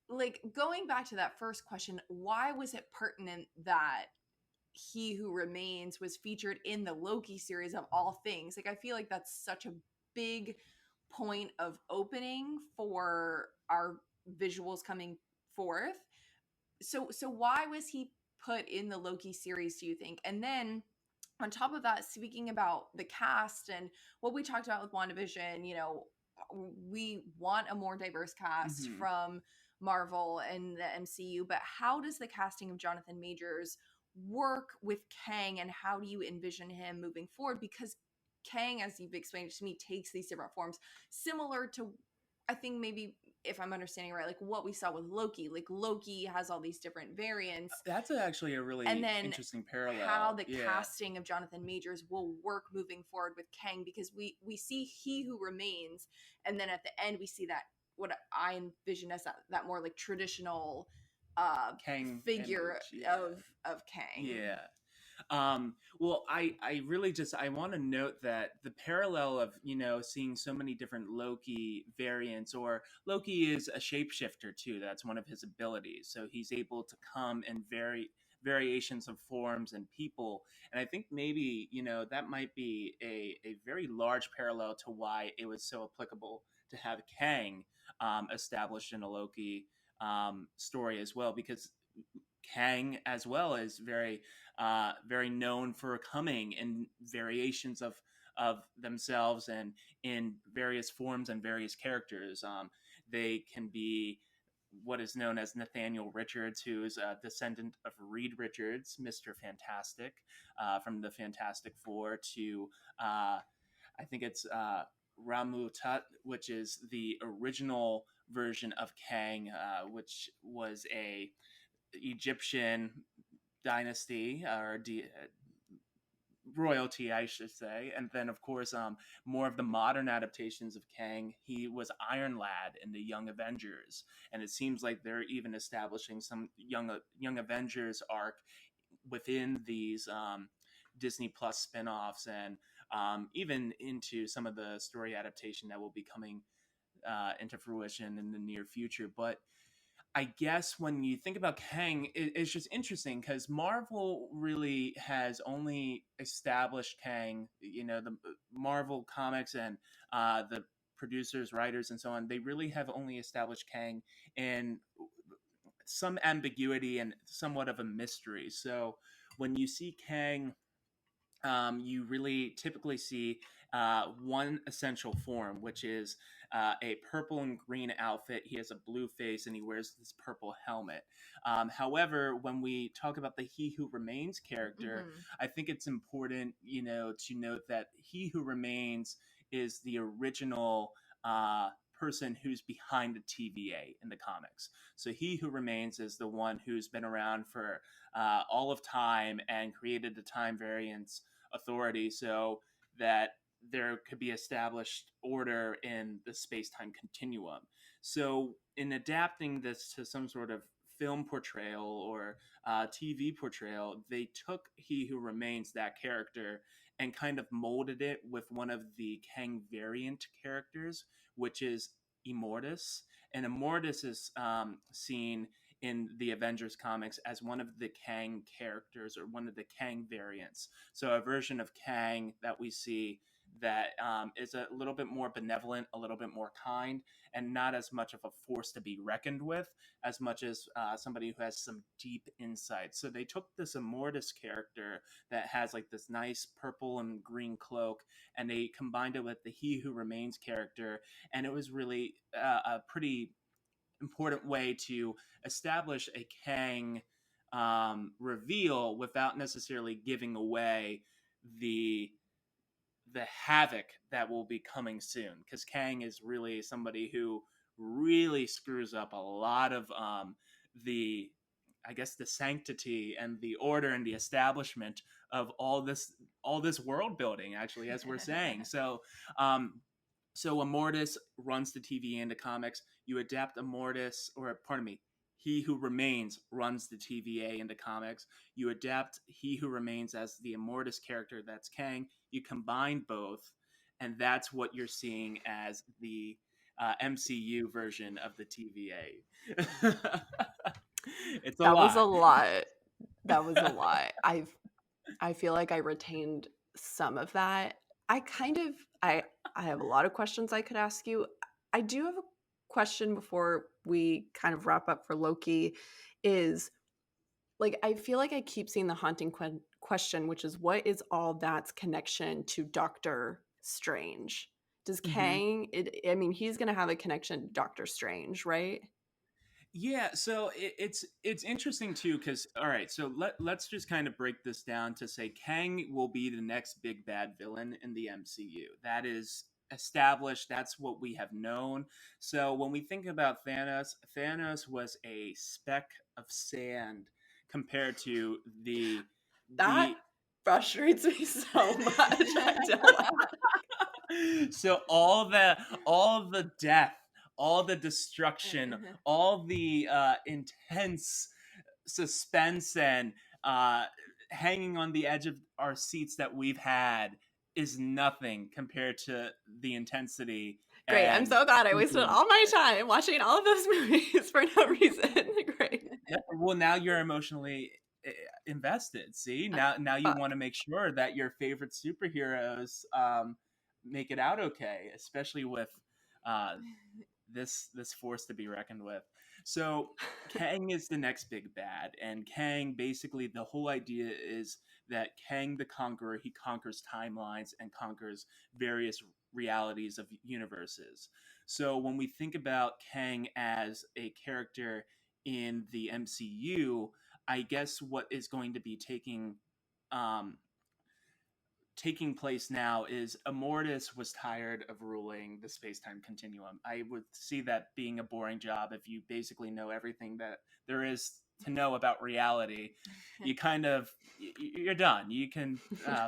like, going back to that first question, why was it pertinent that He Who Remains was featured in the Loki series of all things? Like, I feel like that's such a big point of opening for our visuals coming forth. So why was he put in the Loki series, do you think? And then on top of that, speaking about the cast and what we talked about with WandaVision, we want a more diverse cast from Marvel and the MCU, but how does the casting of Jonathan Majors work with Kang, and how do you envision him moving forward? Because Kang, as you've explained to me, takes these different forms, similar to, I think, maybe, if I'm understanding right, like what we saw with Loki. Like Loki has all these different variants. That's actually a really interesting parallel. How the casting of Jonathan Majors will work moving forward with Kang, because we see He Who Remains, and then at the end we see that, what I envision as that more like traditional Kang figure image, of Kang. Yeah. Well, I really I want to note that the parallel of, seeing so many different Loki variants, or Loki is a shapeshifter too. That's one of his abilities. So he's able to come in variations of forms and people. And I think maybe, that might be a very large parallel to why it was so applicable to have Kang established in a Loki story as well, because Kang as well is very known for coming in variations of themselves and in various forms and various characters. They can be what is known as Nathaniel Richards, who is a descendant of Reed Richards, Mr. Fantastic, from the Fantastic Four, to I think it's Ramu Tut, which is the original version of Kang, which was a Egyptian dynasty or royalty, I should say. And then, of course, more of the modern adaptations of Kang. He was Iron Lad in the Young Avengers, and it seems like they're even establishing some Young Avengers arc within these Disney Plus spin-offs, and even into some of the story adaptation that will be coming into fruition in the near future. But I guess when you think about Kang, it's just interesting because Marvel really has only established Kang, the Marvel comics and the producers, writers, and so on, they really have only established Kang in some ambiguity and somewhat of a mystery. So when you see Kang, you really typically see one essential form, which is a purple and green outfit. He has a blue face and he wears this purple helmet. However, when we talk about the He Who Remains character, I think it's important, to note that He Who Remains is the original person who's behind the TVA in the comics. So He Who Remains is the one who's been around for all of time and created the Time Variance Authority so that there could be established order in the space-time continuum. So in adapting this to some sort of film portrayal or TV portrayal, they took He Who Remains, that character, and kind of molded it with one of the Kang variant characters, which is Immortus. And Immortus is seen in the Avengers comics as one of the Kang characters or one of the Kang variants. So a version of Kang that we see that is a little bit more benevolent, a little bit more kind, and not as much of a force to be reckoned with, as much as somebody who has some deep insight. So they took this Immortus character that has like this nice purple and green cloak, and they combined it with the He Who Remains character, and it was really a pretty important way to establish a Kang reveal without necessarily giving away the havoc that will be coming soon, because Kang is really somebody who really screws up a lot of the I guess the sanctity and the order and the establishment of all this world building, actually, as we're saying. So Immortus runs the TV and the comics. You adapt Immortus, or pardon me, He Who Remains runs the TVA into comics. You adapt He Who Remains as the Immortus character, that's Kang. You combine both, and that's what you're seeing as the MCU version of the TVA. It's a That was a lot. lot. That was a lot. I feel like I retained some of that. I have a lot of questions I could ask you. I do have a question before we kind of wrap up for Loki. Is like I feel like I keep seeing the haunting question, which is what is all that's connection to Doctor Strange? Does Mhm. Kang? I mean, he's gonna have a connection to Doctor Strange, right? Yeah, so it's interesting too, because all right, so let's just kind of break this down to say Kang will be the next big bad villain in the MCU. That is established. That's what we have known. So when we think about Thanos, Thanos was a speck of sand compared to That the frustrates me so much. I don't like. so all the death, all the destruction, all the intense suspense and uh, hanging on the edge of our seats that we've had is nothing compared to the intensity Great. I'm and so glad I wasted all my time watching all of those movies for no reason. Great. yeah, well, now you're emotionally invested. See, now you Fuck. want to make sure that your favorite superheroes make it out okay, especially with uh, this force to be reckoned with. So Kang is the next big bad, and Kang, basically the whole idea is that Kang the Conqueror, he conquers timelines and conquers various realities of universes. So when we think about Kang as a character in the MCU, I guess what is going to be um, taking place now is Immortus was tired of ruling the space-time continuum. I would see that being a boring job if you basically know everything that there is to know about reality. You kind of you're done. You can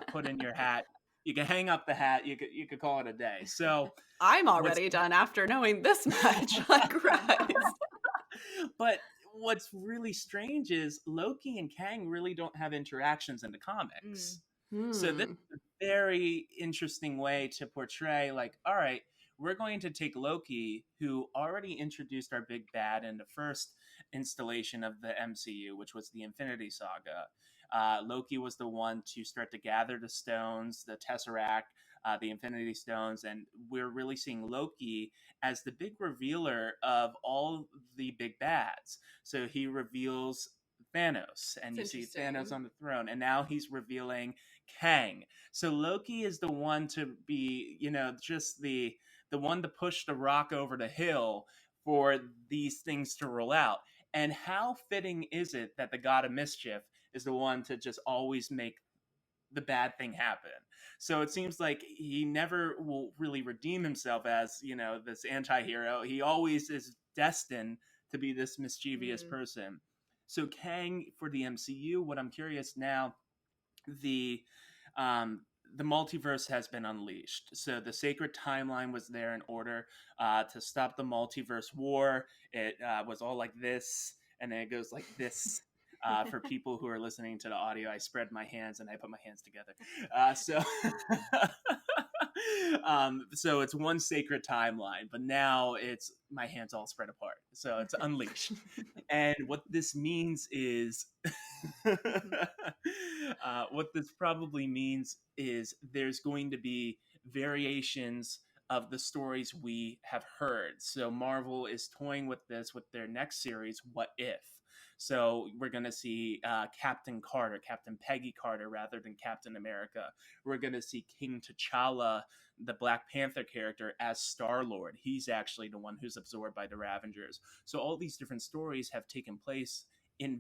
put in your hat. You can hang up the hat. You could call it a day. So I'm what's already done after knowing this much. Like, Christ. but what's really strange is Loki and Kang really don't have interactions in the comics. So this Hmm. is a very interesting way to portray, like, all right, we're going to take Loki, who already introduced our big bad in the first installation of the MCU, which was the Infinity Saga. Loki was the one to start to gather the stones, the Tesseract, the Infinity Stones, and we're really seeing Loki as the big revealer of all the big bads. So he reveals Thanos, and It's you see Thanos interesting. on the throne, and now he's revealing Kang. So Loki is the one to be, just the one to push the rock over the hill for these things to roll out. And how fitting is it that the god of mischief is the one to just always make the bad thing happen? So it seems like he never will really redeem himself as, this anti-hero. He always is destined to be this mischievous Mm. person. So Kang for the MCU, what I'm curious now, the um, the multiverse has been unleashed. So the sacred timeline was there in order to stop the multiverse war. It was all like this. and then it goes like this. For people who are listening to the audio, I spread my hands and I put my hands together. So it's one sacred timeline, but now it's my hands all spread apart. So it's unleashed. And what this means is, what this probably means is there's going to be variations of the stories we have heard. So Marvel is toying with this with their next series, What If? So we're going to see Captain Carter, Captain Peggy Carter, rather than Captain America. We're going to see King T'Challa, the Black Panther character, as Star-Lord. He's actually the one who's absorbed by the Ravengers. So all these different stories have taken place in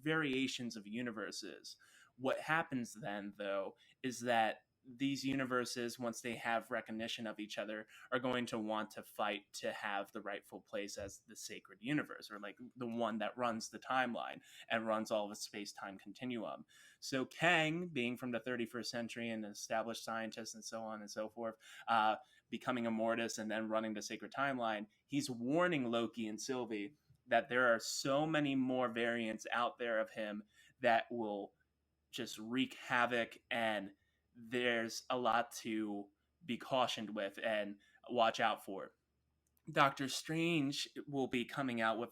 variations of universes. What happens then, though, is that these universes, once they have recognition of each other, are going to want to fight to have the rightful place as the sacred universe, or like the one that runs the timeline and runs all of the space-time continuum. So Kang, being from the 31st century and an established scientist and so on and so forth, becoming a Mortis and then running the sacred timeline, he's warning Loki and Sylvie that there are so many more variants out there of him that will just wreak havoc, and there's a lot to be cautioned with and watch out for. Doctor Strange will be coming out with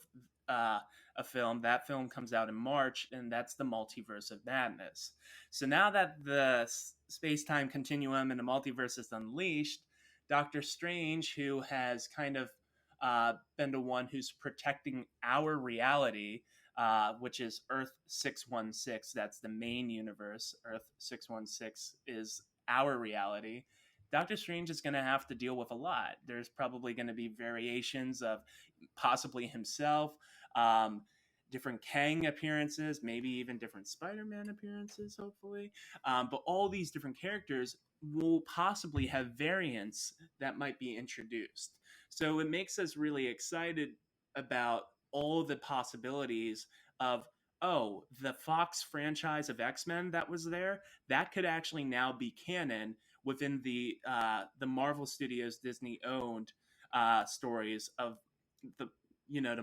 a film. That film comes out in March, and that's the Multiverse of Madness. So now that the space-time continuum and the multiverse is unleashed, Doctor Strange, who has kind of been the one who's protecting our reality, which is Earth 616. That's the main universe. Earth 616 is our reality. Doctor Strange is going to have to deal with a lot. There's probably going to be variations of possibly himself, different Kang appearances, maybe even different Spider-Man appearances, hopefully. But all these different characters will possibly have variants that might be introduced. So it makes us really excited about all the possibilities of, oh, the Fox franchise of X-Men that was there, that could actually now be canon within the Marvel Studios Disney owned stories of the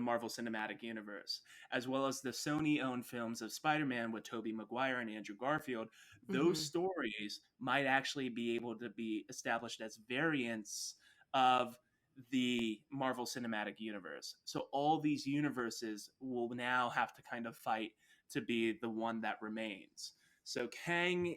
Marvel Cinematic Universe, as well as the Sony owned films of Spider-Man with Tobey Maguire and Andrew Garfield. Those stories might actually be able to be established as variants of the Marvel Cinematic Universe. So all these universes will now have to kind of fight to be the one that remains. So Kang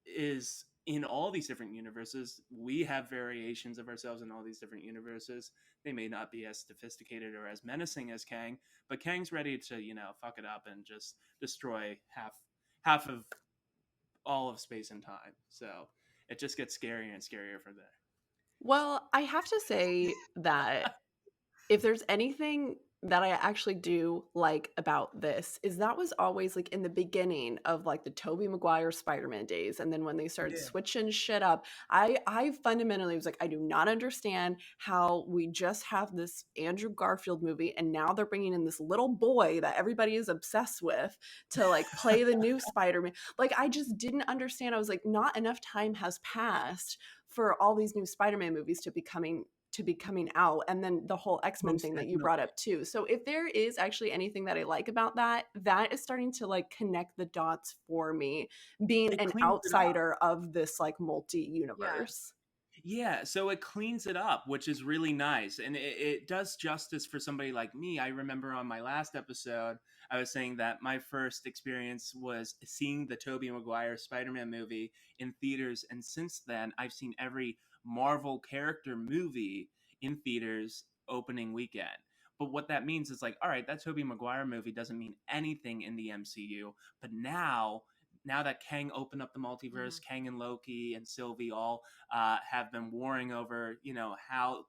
is in all these different universes. We have variations of ourselves in all these different universes. They may not be as sophisticated or as menacing as Kang, but Kang's ready to, fuck it up and just destroy half of all of space and time. So it just gets scarier and scarier from there. Well, I have to say that if there's anything that I actually do like about this, is that was always like in the beginning of like the Tobey Maguire Spider-Man days, and then when they started switching shit up, I fundamentally was like, I do not understand how we just have this Andrew Garfield movie and now they're bringing in this little boy that everybody is obsessed with to like play the new Spider-Man. Like, I just didn't understand. I was like, not enough time has passed for all these new Spider-Man movies to be coming out, and then the whole X-Men thing that you brought up too. So if there is actually anything that I like about that is starting to like connect the dots for me, being an outsider of this like multi-universe. Yeah, so it cleans it up, which is really nice. And it does justice for somebody like me. I remember on my last episode, I was saying that my first experience was seeing the Tobey Maguire Spider-Man movie in theaters. And since then, I've seen every Marvel character movie in theaters opening weekend. But what that means is like, all right, that Tobey Maguire movie doesn't mean anything in the MCU. But now that Kang opened up the multiverse, Kang and Loki and Sylvie all have been warring over, how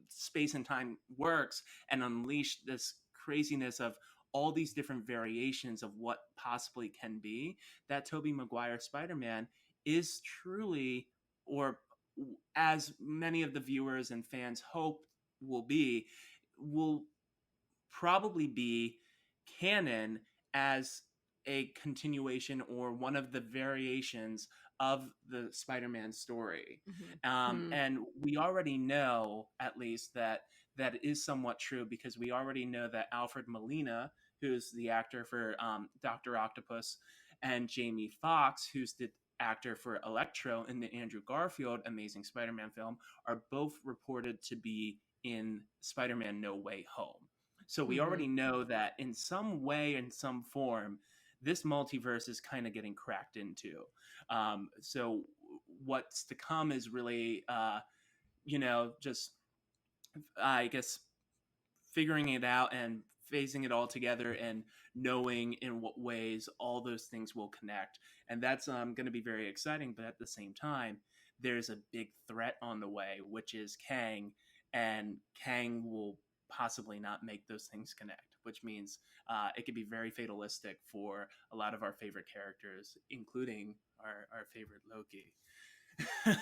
space and time works, and unleashed this craziness of all these different variations of what possibly can be. That Tobey Maguire Spider-Man is truly, or as many of the viewers and fans hope will probably be canon as a continuation or one of the variations of the Spider-Man story. And we already know, at least, that that is somewhat true, because we already know that Alfred Molina, who's the actor for Dr. Octopus, and Jamie Foxx, who's the actor for Electro in the Andrew Garfield Amazing Spider-Man film, are both reported to be in Spider-Man No Way Home. So we already know that in some way, in some form, this multiverse is kind of getting cracked into. So what's to come is really, just, I guess, figuring it out and phasing it all together and knowing in what ways all those things will connect. And that's going to be very exciting. But at the same time, there's a big threat on the way, which is Kang, and Kang will possibly not make those things connect, which means it could be very fatalistic for a lot of our favorite characters, including our favorite Loki.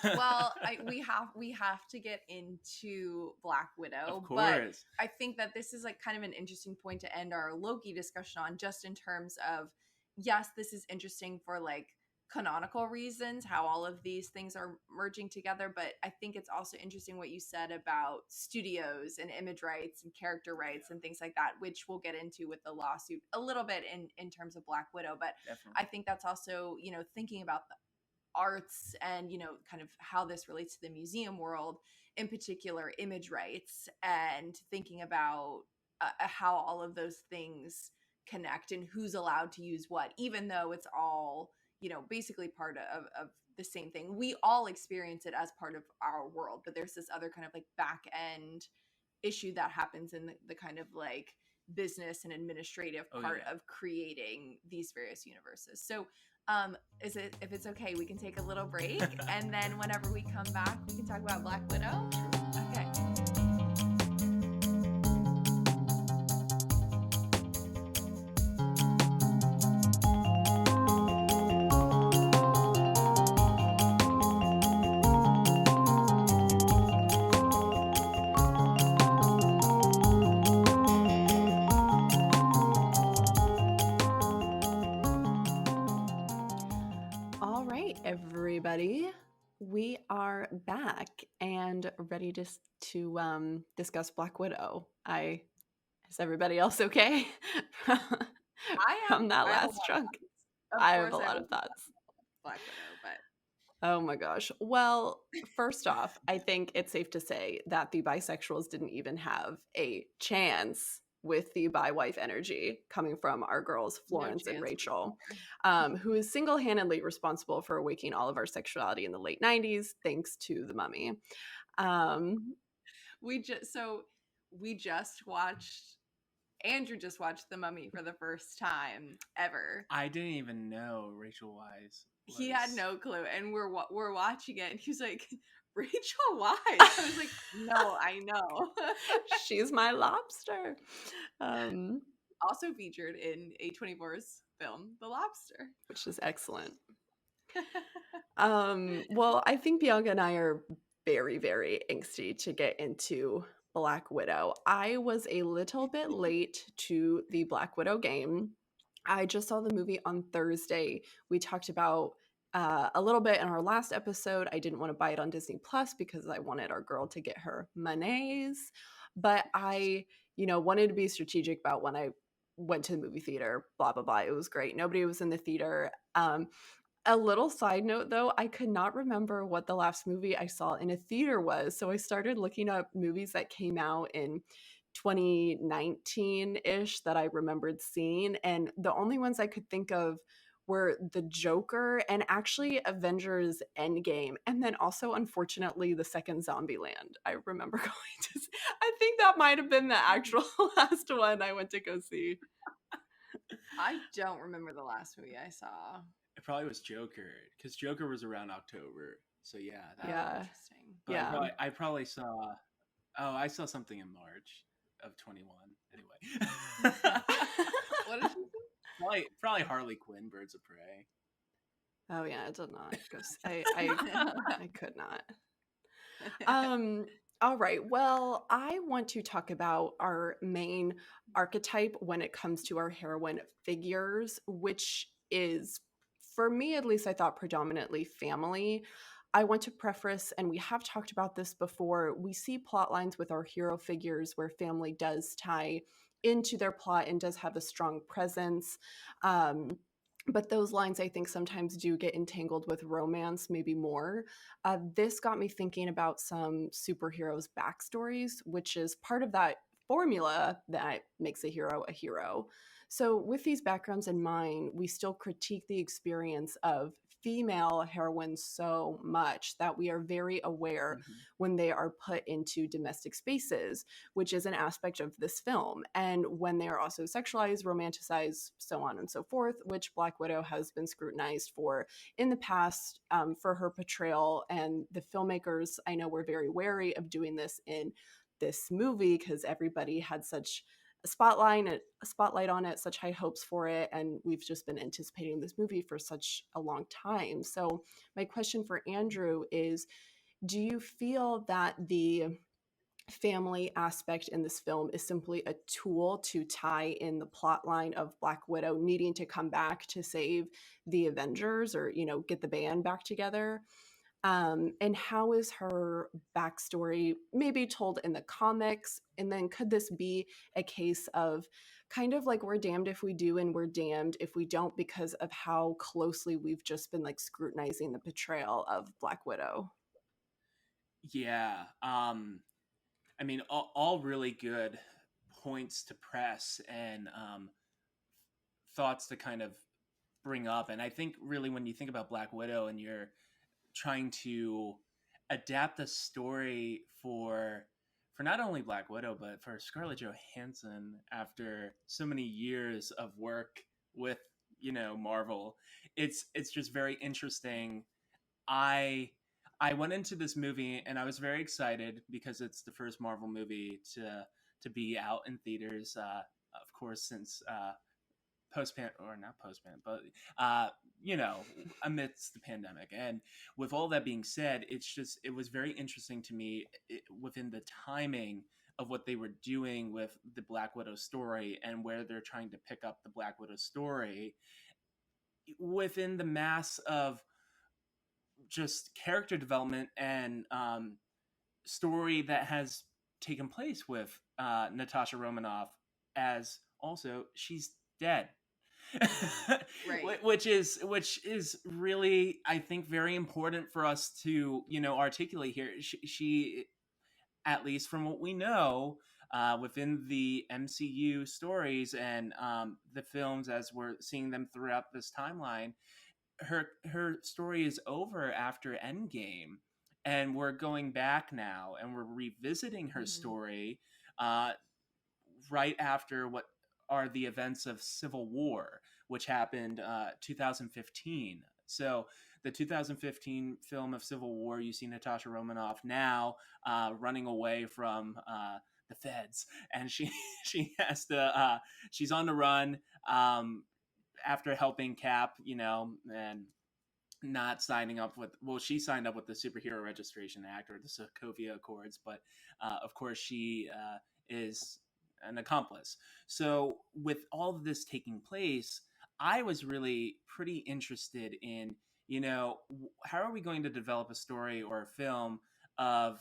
Well, we have to get into Black Widow, Of course. but I think that this is like kind of an interesting point to end our Loki discussion on, just in terms of, yes, this is interesting for like canonical reasons, how all of these things are merging together, but I think it's also interesting what you said about studios and image rights and character rights and things like that, which we'll get into with the lawsuit a little bit in terms of Black Widow. But Definitely. I think that's also, thinking about the arts and kind of how this relates to the museum world, in particular image rights, and thinking about how all of those things connect and who's allowed to use what, even though it's all basically part of the same thing. We all experience it as part of our world, but there's this other kind of like back end issue that happens in the kind of like business and administrative part of creating these various universes. So if it's okay, we can take a little break, and then whenever we come back, we can talk about Black Widow. Okay. All right, everybody. We are back and ready to discuss Black Widow. Is everybody else okay? From that last chunk. I have a lot of thoughts. Black Widow, but oh my gosh. Well, first off, I think it's safe to say that the bisexuals didn't even have a chance with the bi-wife energy coming from our girls, Florence and Rachel, who is single-handedly responsible for awakening all of our sexuality in the late 90s, thanks to The Mummy. Andrew just watched The Mummy for the first time ever. I didn't even know Rachel Weisz was... He had no clue, and we're watching it, and he's like, Rachel Weisz? I was like, no, I know. She's my lobster. Also featured in A24's film, The Lobster. Which is excellent. Well, I think Bianca and I are very, very angsty to get into Black Widow. I was a little bit late to the Black Widow game. I just saw the movie on Thursday. We talked about a little bit in our last episode. I didn't want to buy it on Disney Plus because I wanted our girl to get her monies. But I, wanted to be strategic about when I went to the movie theater, blah, blah, blah. It was great. Nobody was in the theater. A little side note, though, I could not remember what the last movie I saw in a theater was. So I started looking up movies that came out in 2019-ish that I remembered seeing. And the only ones I could think of were The Joker and actually Avengers Endgame. And then also, unfortunately, the second Zombieland. I remember going to see. I think that might have been the actual last one I went to go see. I don't remember the last movie I saw. It probably was Joker, because Joker was around October. So yeah. That interesting. But yeah. I probably saw... Oh, I saw something in March of 21. Anyway. What did you say? Probably Harley Quinn, Birds of Prey. Oh yeah, I did not. I could not. All right. Well, I want to talk about our main archetype when it comes to our heroine figures, which is, for me at least, I thought predominantly family. I want to preface, and we have talked about this before, we see plot lines with our hero figures where family does tie into their plot and does have a strong presence. Um, but those lines, I think, sometimes do get entangled with romance, maybe more. This got me thinking about some superheroes' backstories, which is part of that formula that makes a hero a hero. So, with these backgrounds in mind, we still critique the experience of female heroines so much that we are very aware Mhm. when they are put into domestic spaces, which is an aspect of this film, and when they are also sexualized, romanticized, so on and so forth, which Black Widow has been scrutinized for in the past, for her portrayal. And the filmmakers, I know, were very wary of doing this in this movie because everybody had such a spotlight on it, such high hopes for it, and we've just been anticipating this movie for such a long time. So my question for Andrew is, do you feel that the family aspect in this film is simply a tool to tie in the plot line of Black Widow needing to come back to save the Avengers, or get the band back together? And how is her backstory maybe told in the comics? And then could this be a case of kind of like we're damned if we do and we're damned if we don't, because of how closely we've just been like scrutinizing the portrayal of Black Widow? Yeah. I mean, all really good points to press and thoughts to kind of bring up. And I think really when you think about Black Widow and you're trying to adapt a story for not only Black Widow but for Scarlett Johansson after so many years of work with Marvel, it's just very interesting. I went into this movie and I was very excited because it's the first Marvel movie to be out in theaters, of course, since or not but uh, amidst the pandemic. And with all that being said, it was very interesting to me within the timing of what they were doing with the Black Widow story and where they're trying to pick up the Black Widow story within the mass of just character development and story that has taken place with Natasha Romanoff, as also she's dead. Right. which is really, I think, very important for us to articulate here. She, at least from what we know, within the MCU stories and the films as we're seeing them throughout this timeline, her story is over after Endgame, and we're going back now and we're revisiting her Mhm. story uh, right after what are the events of Civil War, which happened 2015. So the 2015 film of Civil War, you see Natasha Romanoff now running away from the feds, and she she has to she's on the run after helping Cap, and not signing up with, well, she signed up with the Superhero Registration Act or the Sokovia Accords, but of course she is an accomplice. So with all of this taking place, I was really pretty interested in, how are we going to develop a story or a film of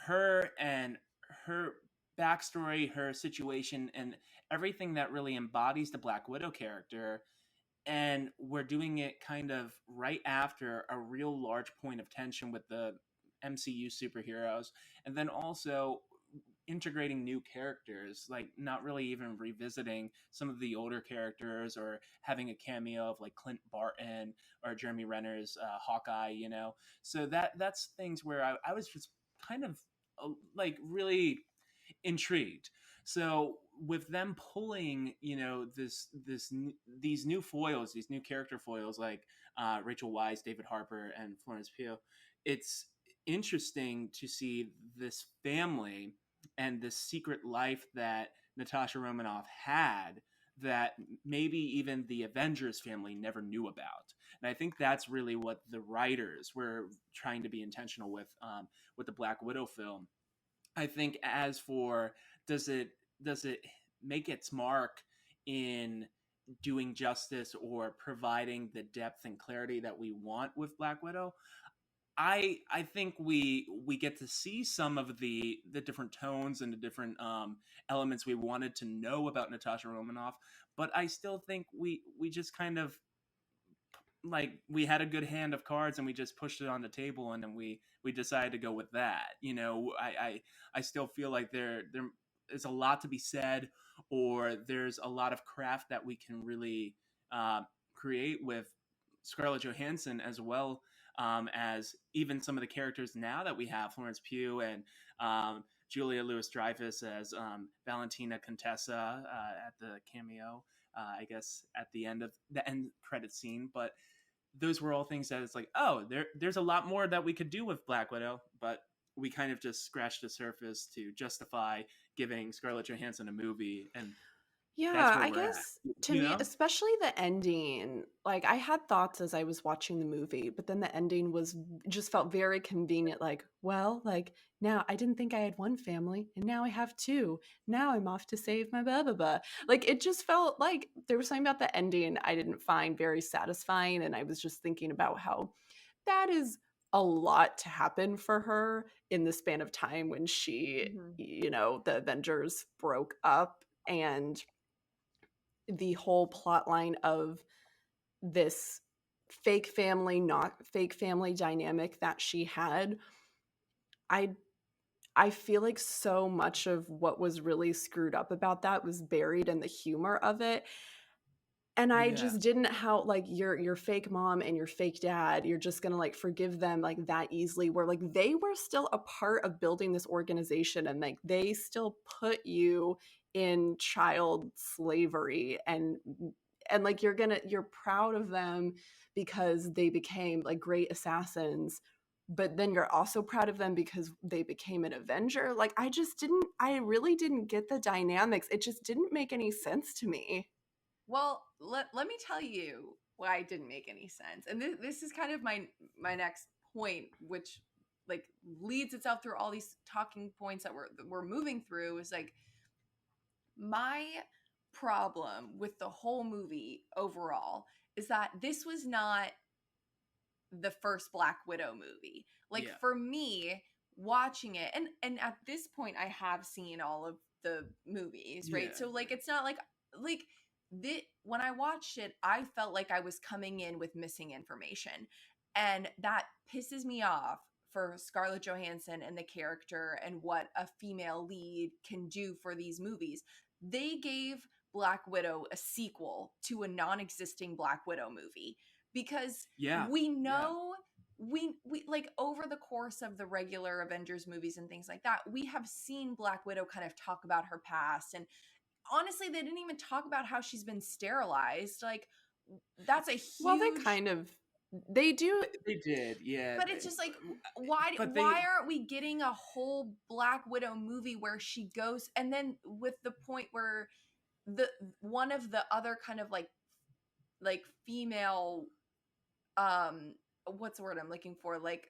her and her backstory, her situation, and everything that really embodies the Black Widow character. And we're doing it kind of right after a real large point of tension with the MCU superheroes, and then also integrating new characters, like not really even revisiting some of the older characters or having a cameo of like Clint Barton or Jeremy Renner's Hawkeye, so that's things where I was just kind of like really intrigued. So with them pulling, these new foils, these new character foils like Rachel Weisz, David Harper, and Florence Pugh, it's interesting to see this family and this secret life that Natasha Romanoff had that maybe even the Avengers family never knew about. And I think that's really what the writers were trying to be intentional with the Black Widow film. I think as for, does it make its mark in doing justice or providing the depth and clarity that we want with Black Widow? I think we get to see some of the different tones and the different elements we wanted to know about Natasha Romanoff, but I still think we just kind of like we had a good hand of cards and we just pushed it on the table and then we decided to go with that. I still feel like there is a lot to be said, or there's a lot of craft that we can really uh, create with Scarlett Johansson, as well as even some of the characters now that we have, Florence Pugh and Julia Louis-Dreyfus as Valentina Contessa at the cameo, I guess at the end of the end credit scene. But those were all things that it's like, oh, there's a lot more that we could do with Black Widow, but we kind of just scratched the surface to justify giving Scarlett Johansson a movie, and that's Yeah, where I we're at. guess to You me, know? especially the ending, like I had thoughts as I was watching the movie, but then the ending was just felt very convenient. Like, well, like now I didn't think I had one family and now I have two. Now I'm off to save my blah, blah, blah. Like it just felt like there was something about the ending I didn't find very satisfying. And I was just thinking about how that is a lot to happen for her in the span of time when she, Mhm. the Avengers broke up, and the whole plot line of this fake family, not fake family dynamic that she had. I i feel like so much of what was really screwed up about that was buried in the humor of it. And I Yeah. just didn't, how like your fake mom and your fake dad, you're just gonna like forgive them like that easily, where like they were still a part of building this organization, and like they still put you in child slavery, and like you're proud of them because they became like great assassins, but then you're also proud of them because they became an Avenger. Like I really didn't get the dynamics. It just didn't make any sense to me. Well, let me tell you why it didn't make any sense. And this is kind of my next point, which like leads itself through all these talking points that we're moving through, is like my problem with the whole movie overall is that this was not the first Black Widow movie. Like Yeah. for me, watching it, and at this point I have seen all of the movies, Yeah. right? So like it's not like when I watched it, I felt like I was coming in with missing information. And that pisses me off for Scarlett Johansson and the character and what a female lead can do for these movies. They gave Black Widow a sequel to a non-existing Black Widow movie because Yeah. we Yeah. know we like over the course of the regular Avengers movies and things like that, we have seen Black Widow kind of talk about her past. And honestly, they didn't even talk about how she's been sterilized. Like that's a Well, they huge, kind of they do. They did. Yeah. but it's just like why But why aren't we getting a whole Black Widow movie where she goes, and then with the point where the one of the other kind of like female, what's the word I'm looking for, like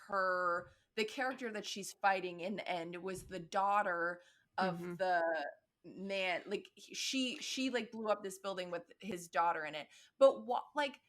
her, the character that she's fighting in the end was the daughter of Mhm. the man. Like she like blew up this building with his daughter in it. But what, like,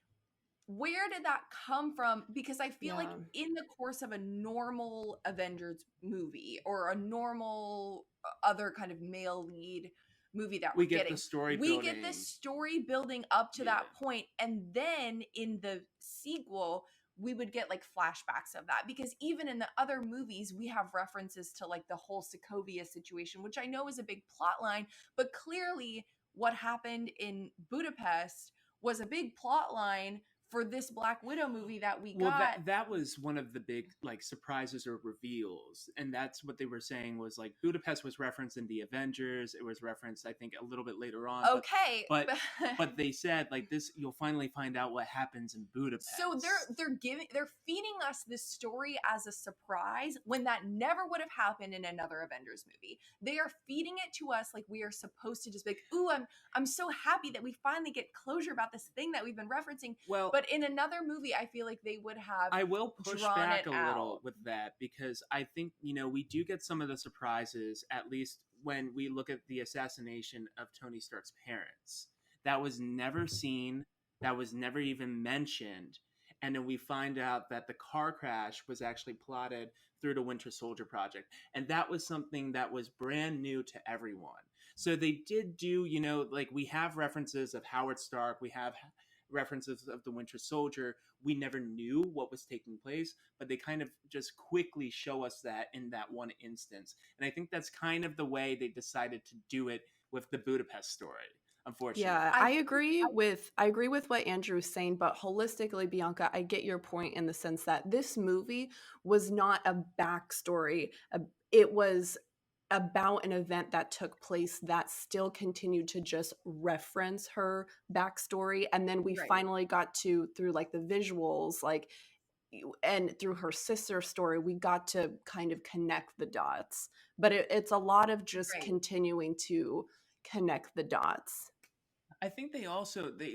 where did that come from? Because I feel like Yeah. in the course of a normal Avengers movie or a normal other kind of male lead movie that we're we get the getting, story we get this building. story building up to Yeah. that point, and then in the sequel we would get like flashbacks of that, because even in the other movies we have references to like the whole Sokovia situation, which I know is a big plot line, but clearly what happened in Budapest was a big plot line for this Black Widow movie that we Well, got. that was one of the big like surprises or reveals, and that's what they were saying was like Budapest was referenced in the Avengers. It was referenced, I think, a little bit later on. Okay, but but they said like this, you'll finally find out what happens in Budapest. so they're feeding us this story as a surprise when that never would have happened in another Avengers movie. They are feeding it to us like we are supposed to just be like, ooh, I'm so happy that we finally get closure about this thing that we've been referencing. Well, But in another movie, I feel like they would have I will push drawn back it a little out. with that, because I think, we do get some of the surprises, at least when we look at the assassination of Tony Stark's parents. That was never seen, that was never even mentioned. and then we find out that the car crash was actually plotted through the Winter Soldier project, and that was something that was brand new to everyone. So they did do, like we have references of Howard Stark, we have references of the Winter Soldier. We never knew what was taking place, but they kind of just quickly show us that in that one instance. And I think that's kind of the way they decided to do it with the Budapest story, unfortunately. Yeah, I I agree with what Andrew's saying, but holistically, Bianca, I get your point in the sense that this movie was not a backstory. It was about an event that took place that still continued to just reference her backstory. And then we Right. finally got to, through like the visuals, like, and through her sister's story, we got to kind of connect the dots. But it's a lot of just Right. continuing to connect the dots. I think they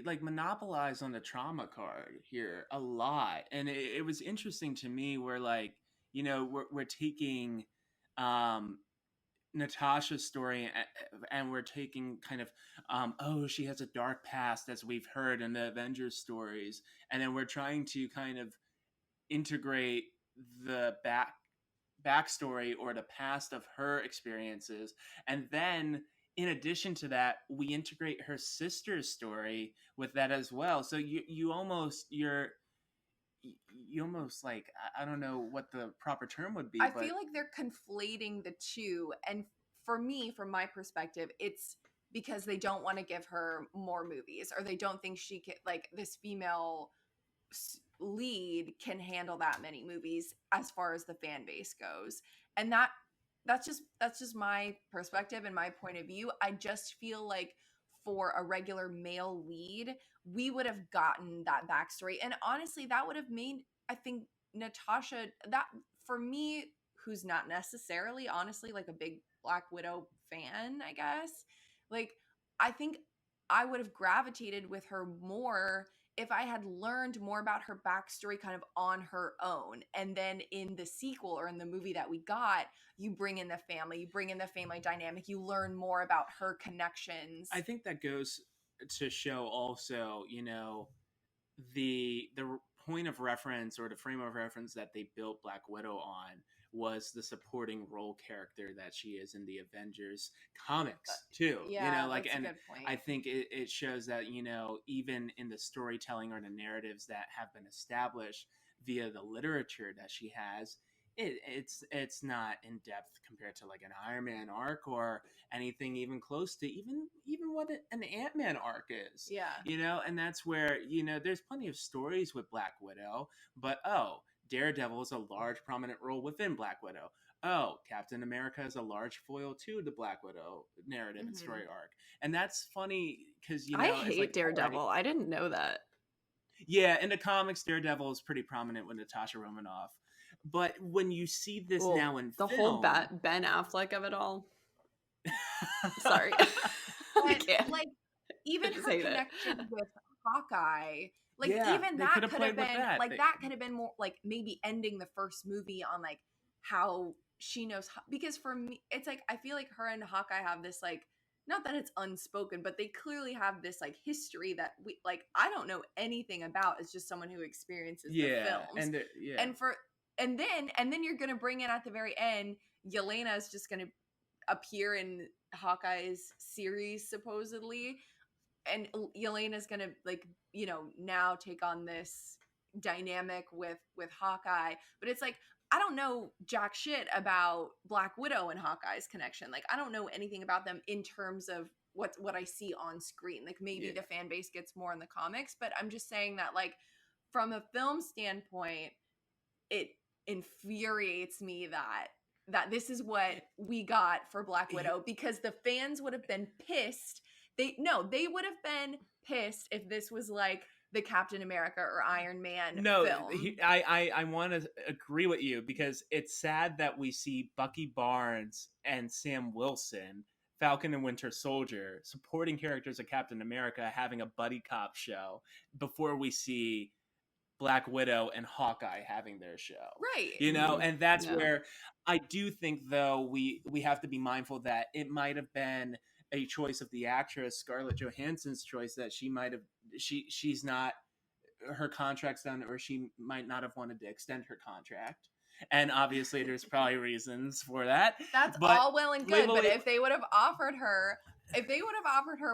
like monopolize on the trauma card here a lot, and it was interesting to me where like we're taking um Natasha's story and we're taking kind of oh, she has a dark past, as we've heard in the Avengers stories, and then we're trying to kind of integrate the backstory or the past of her experiences, and then in addition to that we integrate her sister's story with that as well. So you almost like, I don't know what the proper term would be, I but feel like they're conflating the two. And for me, from my perspective, it's because they don't want to give her more movies, or they don't think she can, like, this female lead can handle that many movies as far as the fan base goes. And that's just my perspective and my point of view. I just feel like for a regular male lead, we would have gotten that backstory, and honestly that would have made, I think, Natasha, that, for me, who's not necessarily honestly like a big Black Widow fan, I guess, like, I think I would have gravitated with her more if I had learned more about her backstory kind of on her own. And then in the sequel, or in the movie that we got, you bring in the family, you bring in the family dynamic, you learn more about her connections. I think that goes to show also, the point of reference or the frame of reference that they built Black Widow on was the supporting role character that she is in the Avengers comics too. Yeah, Like, that's a and good point. I think it shows that, even in the storytelling or the narratives that have been established via the literature that she has, it's not in depth compared to like an Iron Man arc or anything even close to even what an Ant-Man arc is. Yeah. And that's where, there's plenty of stories with Black Widow, but oh, Daredevil is a large prominent role within Black Widow. Oh, Captain America is a large foil to the Black Widow narrative and story arc. And that's funny because, I it's hate like, Daredevil. already, I didn't know that. yeah, in the comics, Daredevil is pretty prominent with Natasha Romanoff. But when you see this Well, now in the film, whole Ben Affleck of it all. Sorry. I But can't. like, even just her hate it. connection with Hawkeye, like, Yeah, even they that could have could have played with been that. like, that could have been more like maybe ending the first movie on like how she knows, because for me it's like, I feel like her and Hawkeye have this, like, not that it's unspoken, but they clearly have this like history that we, like, I don't know anything about as just someone who experiences the films. And then you're gonna bring in at the very end, Yelena is just gonna appear in Hawkeye's series supposedly, and Yelena's gonna, like, now take on this dynamic with Hawkeye. But it's like, I don't know jack shit about Black Widow and Hawkeye's connection. Like, I don't know anything about them in terms of what I see on screen. Like, maybe the fan base gets more in the comics, but I'm just saying that, like, from a film standpoint, it infuriates me that this is what we got for Black Widow, because the fans would have been pissed. They would have been pissed if this was like the Captain America or Iron Man film. I want to agree with you, because it's sad that we see Bucky Barnes and Sam Wilson, Falcon and Winter Soldier, supporting characters of Captain America, having a buddy cop show before we see Black Widow and Hawkeye having their show. Right. And that's where I do think, though, we have to be mindful that it might have been a choice of the actress Scarlett Johansson's choice, that she might have she's not her contract's done, or she might not have wanted to extend her contract. And obviously, there's probably reasons for that. That's But all well and good, but if they would have offered her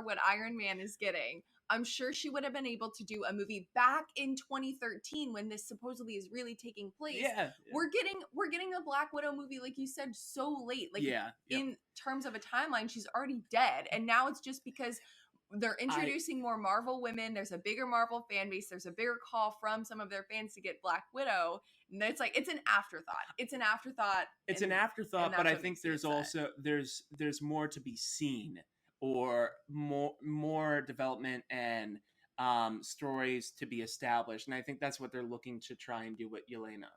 what Iron Man is getting, I'm sure she would have been able to do a movie back in 2013 when this supposedly is really taking place. Yeah. We're getting a Black Widow movie, like you said, so late. Like, in terms of a timeline, she's already dead, and now it's just because they're introducing more Marvel women. There's a bigger Marvel fan base. There's a bigger call from some of their fans to get Black Widow. And it's like, it's an afterthought. It's an afterthought, but I think there's also there's more to be seen, or more development and stories to be established. And I think that's what they're looking to try and do with Yelena.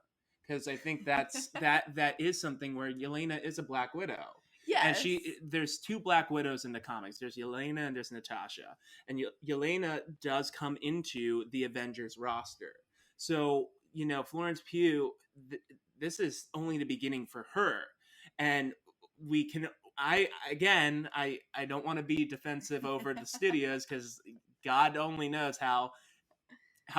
Because I think that's that is something where Yelena is a Black Widow. Yes. And there's two Black Widows in the comics. There's Yelena and there's Natasha. And Yelena does come into the Avengers roster. So, Florence Pugh, this is only the beginning for her. And we can, I don't want to be defensive over the studios, because God only knows how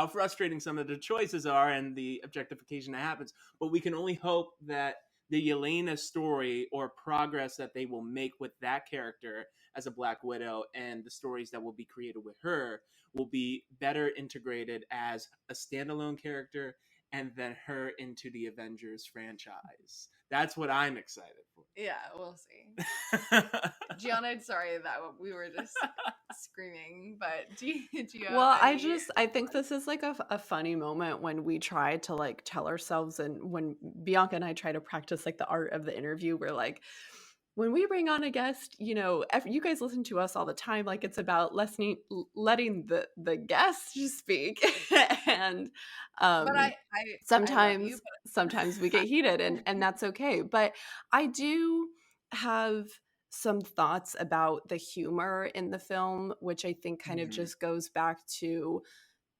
frustrating some of the choices are and the objectification that happens. But we can only hope that the Yelena story or progress that they will make with that character as a Black Widow, and the stories that will be created with her, will be better integrated as a standalone character, and then her into the Avengers franchise. That's what I'm excited for. Yeah, we'll see. Gianna, sorry that we were just screaming, but do you well, I think this is like a funny moment when we try to like tell ourselves, and when Bianca and I try to practice like the art of the interview, we're like, when we bring on a guest, you guys listen to us all the time, like it's about letting the guest speak. And but sometimes we get heated, and that's okay. But I do have some thoughts about the humor in the film, which I think kind of just goes back to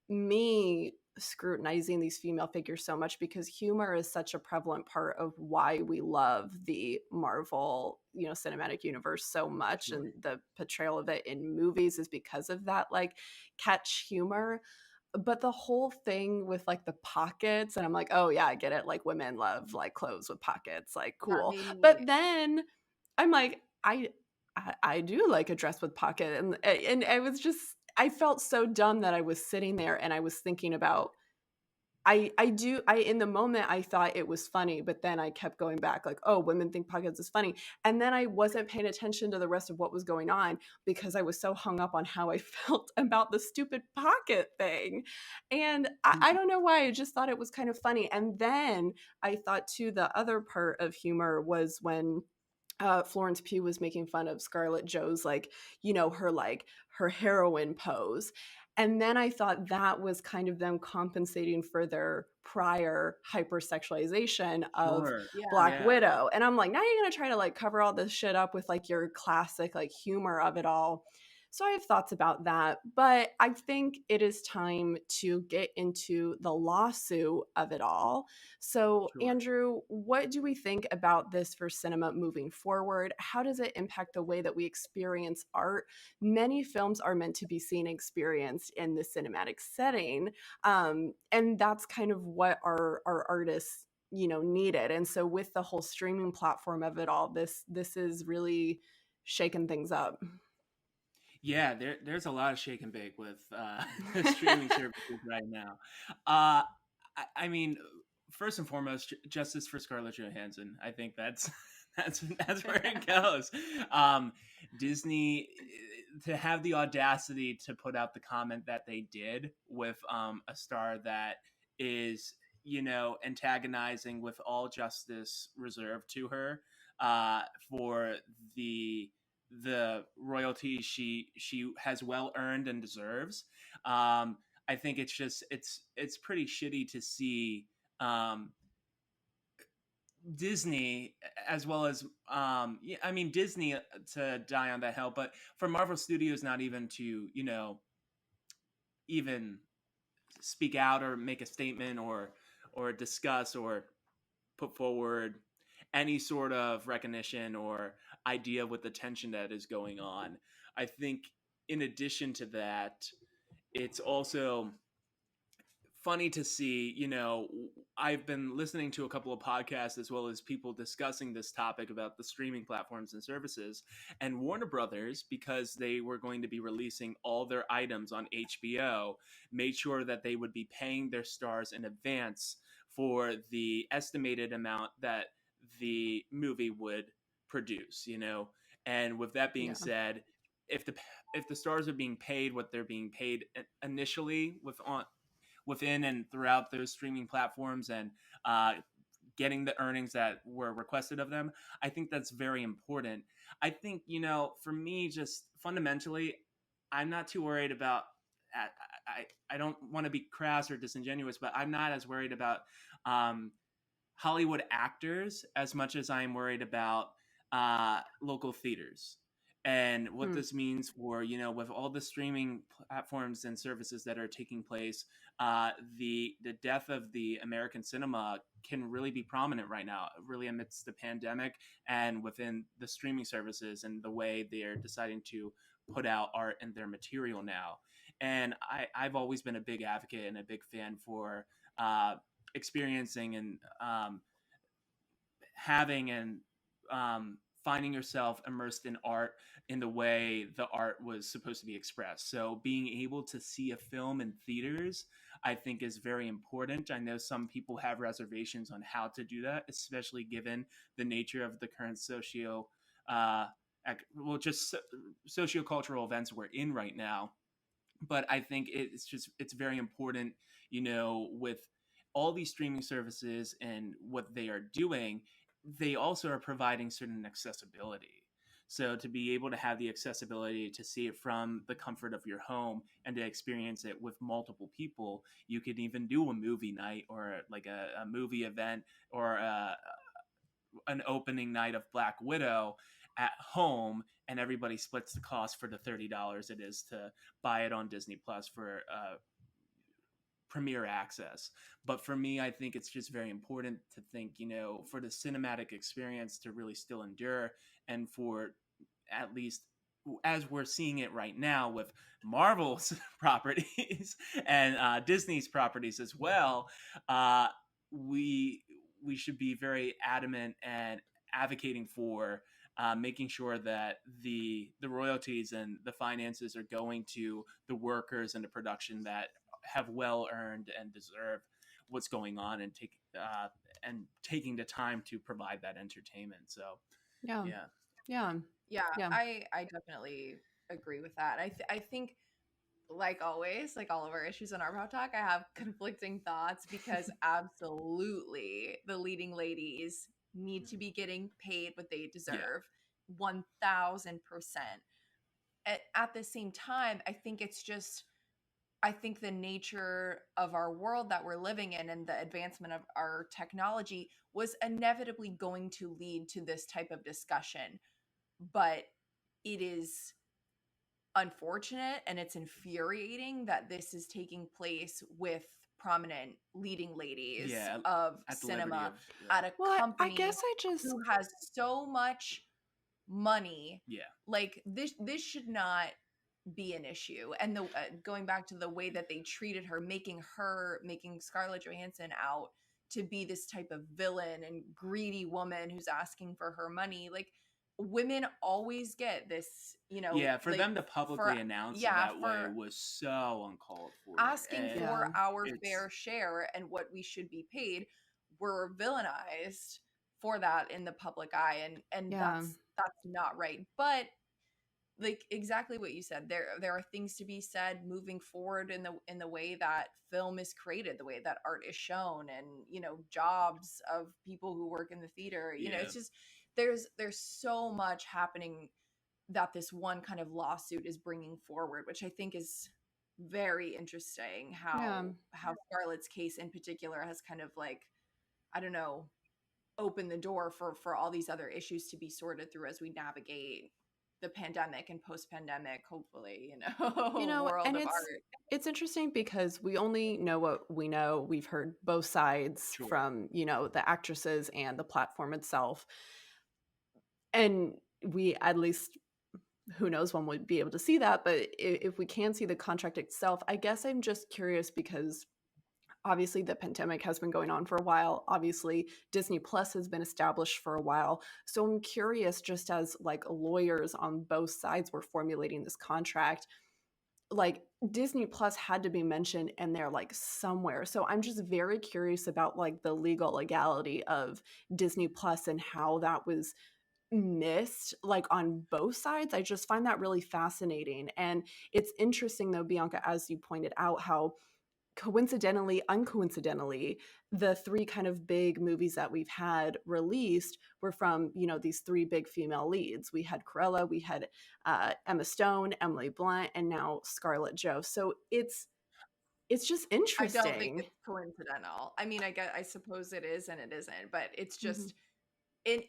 me scrutinizing these female figures so much, because humor is such a prevalent part of why we love the Marvel, cinematic universe so much. Right. And the portrayal of it in movies is because of that, like, catch humor. But the whole thing with like the pockets, and I'm like, oh yeah, I get it, like women love like clothes with pockets, like cool. But then I'm like, I do like a dress with pocket, and I was just, I felt so dumb that I was sitting there and I was thinking about, I in the moment I thought it was funny, but then I kept going back like, oh, women think pockets is funny. And then I wasn't paying attention to the rest of what was going on, because I was so hung up on how I felt about the stupid pocket thing. And I don't know why, I just thought it was kind of funny. And then I thought too, the other part of humor was when Florence Pugh was making fun of Scarlett Jo's, like, her heroine pose. And then I thought that was kind of them compensating for their prior hypersexualization of Black Widow. And I'm like, now you're going to try to like cover all this shit up with like your classic like humor of it all. So I have thoughts about that, but I think it is time to get into the lawsuit of it all. So, Andrew, what do we think about this for cinema moving forward? How does it impact the way that we experience art? Many films are meant to be seen and experienced in the cinematic setting, and that's kind of what our artists needed. And so with the whole streaming platform of it all, this is really shaking things up. Yeah, there's a lot of shake and bake with streaming services right now. I mean, first and foremost, justice for Scarlett Johansson. I think that's that's where it goes. Disney, to have the audacity to put out the comment that they did with a star that is, antagonizing with all justice reserved to her for the royalty she has well earned and deserves. I think it's just it's pretty shitty to see Disney, as well as Disney to die on that hill, but for Marvel Studios not even to even speak out or make a statement or discuss or put forward any sort of recognition or idea with the tension that is going on. I think in addition to that, it's also funny to see, I've been listening to a couple of podcasts as well as people discussing this topic about the streaming platforms and services. And Warner Brothers, because they were going to be releasing all their items on HBO, made sure that they would be paying their stars in advance for the estimated amount that the movie would produce. And with that being Yeah. said, if the stars are being paid what they're being paid initially within and throughout those streaming platforms, and getting the earnings that were requested of them, I think that's very important. I think, for me, just fundamentally, I'm not too worried about. I don't want to be crass or disingenuous, but I'm not as worried about um, Hollywood actors as much as I'm worried about local theaters. And what Hmm. this means for, with all the streaming platforms and services that are taking place, the death of the American cinema can really be prominent right now, really amidst the pandemic and within the streaming services and the way they're deciding to put out art and their material now. And I've always been a big advocate and a big fan for experiencing and having and finding yourself immersed in art in the way the art was supposed to be expressed. So being able to see a film in theaters, I think, is very important. I know some people have reservations on how to do that, especially given the nature of the current uh, just sociocultural events we're in right now. But I think it's very important, with all these streaming services and what they are doing, they also are providing certain accessibility. So to be able to have the accessibility to see it from the comfort of your home and to experience it with multiple people, you could even do a movie night or like a movie event or an opening night of Black Widow at home, and everybody splits the cost for the $30 it is to buy it on Disney Plus for premiere access. But for me, I think it's just very important to think, for the cinematic experience to really still endure, and for, at least as we're seeing it right now with Marvel's properties and Disney's properties as well, uh, we we should be very adamant and advocating for making sure that the royalties and the finances are going to the workers and the production that have well earned and deserve what's going on, and taking the time to provide that entertainment. So Yeah. yeah. Yeah. Yeah, Yeah. I definitely agree with that. I think, like always, like all of our issues in our pop talk, I have conflicting thoughts because absolutely the leading ladies need to be getting paid what they Yeah. deserve, 1000%. At the same time, I think the nature of our world that we're living in and the advancement of our technology was inevitably going to lead to this type of discussion. But it is unfortunate and it's infuriating that this is taking place with prominent leading ladies Yeah, of at the liberty cinema of at a Well, I company guess I just who has so much money. yeah. Like this should not be an issue. And the going back to the way that they treated her, making Scarlett Johansson out to be this type of villain and greedy woman who's asking for her money. Like, women always get this, Yeah, for like, them to for publicly announce it yeah, that way for was so uncalled for. asking And yeah. for our it's fair share and what we should be paid. We're villainized for that in the public eye, and Yeah. that's not right. But like exactly what you said, there are things to be said moving forward in the way that film is created, the way that art is shown, and jobs of people who work in the theater. yeah. It's just there's so much happening that this one kind of lawsuit is bringing forward, which I think is very interesting. Yeah. How Scarlett's case in particular has kind of, like, I don't know, opened the door for all these other issues to be sorted through as we navigate the pandemic and post-pandemic, hopefully, world And of it's art. it's interesting because we only know what we know. We've heard both sides Sure. from, the actresses and the platform itself. And we, at least, who knows when we'd be able to see that, but if we can see the contract itself, I guess I'm just curious because obviously the pandemic has been going on for a while. Obviously, Disney Plus has been established for a while. So I'm curious, just as like lawyers on both sides were formulating this contract, like Disney Plus had to be mentioned in there like somewhere. So I'm just very curious about like the legal legality of Disney Plus and how that was missed like on both sides. I just find that really fascinating. And it's interesting though, Bianca, as you pointed out, how coincidentally, uncoincidentally, the three kind of big movies that we've had released were from, you know, these three big female leads. We had Cruella, we had Emma Stone, Emily Blunt, and now Scarlett Jo. So it's just I don't think interesting. it's coincidental. I mean, I suppose it is and it isn't, but it's Mhm. just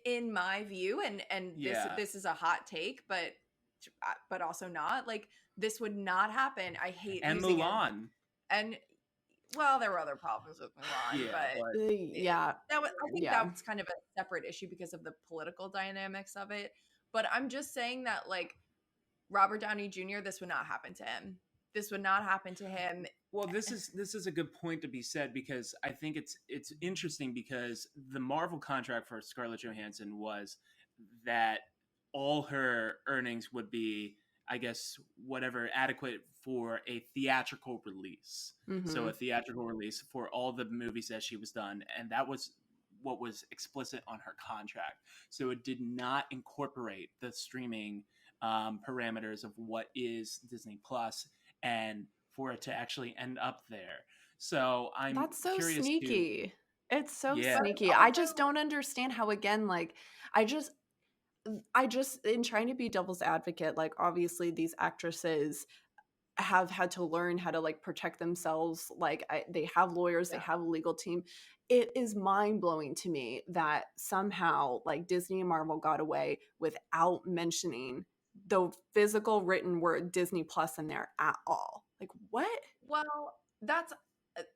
in my view, and Yeah. this is a hot take, but also not, like, this would not happen. I hate And using it. Mulan. And well, there were other problems with Mulan, Yeah, but but Yeah, I think yeah. that's kind of a separate issue because of the political dynamics of it. But I'm just saying that, like, Robert Downey Jr., this would not happen to him. This would not happen to him. well, this is a good point to be said, because I think it's interesting, because the Marvel contract for Scarlett Johansson was that all her earnings would be, I guess, whatever adequate for a theatrical release. So Hmm. a theatrical release for all the movies that she was done, and that was what was explicit on her contract. So it did not incorporate the streaming parameters of what is Disney Plus, and for it to actually end up there. So I'm That's so curious to, sneaky. It's so yeah, But it's sneaky. I just also, don't understand how, again, like, I just I just in trying to be devil's advocate, like obviously these actresses have had to learn how to like protect themselves. Like they have lawyers, they yeah. have a legal team. It is mind blowing to me that somehow like Disney and Marvel got away without mentioning the physical written word Disney Plus in there at all. Like what? Well, that's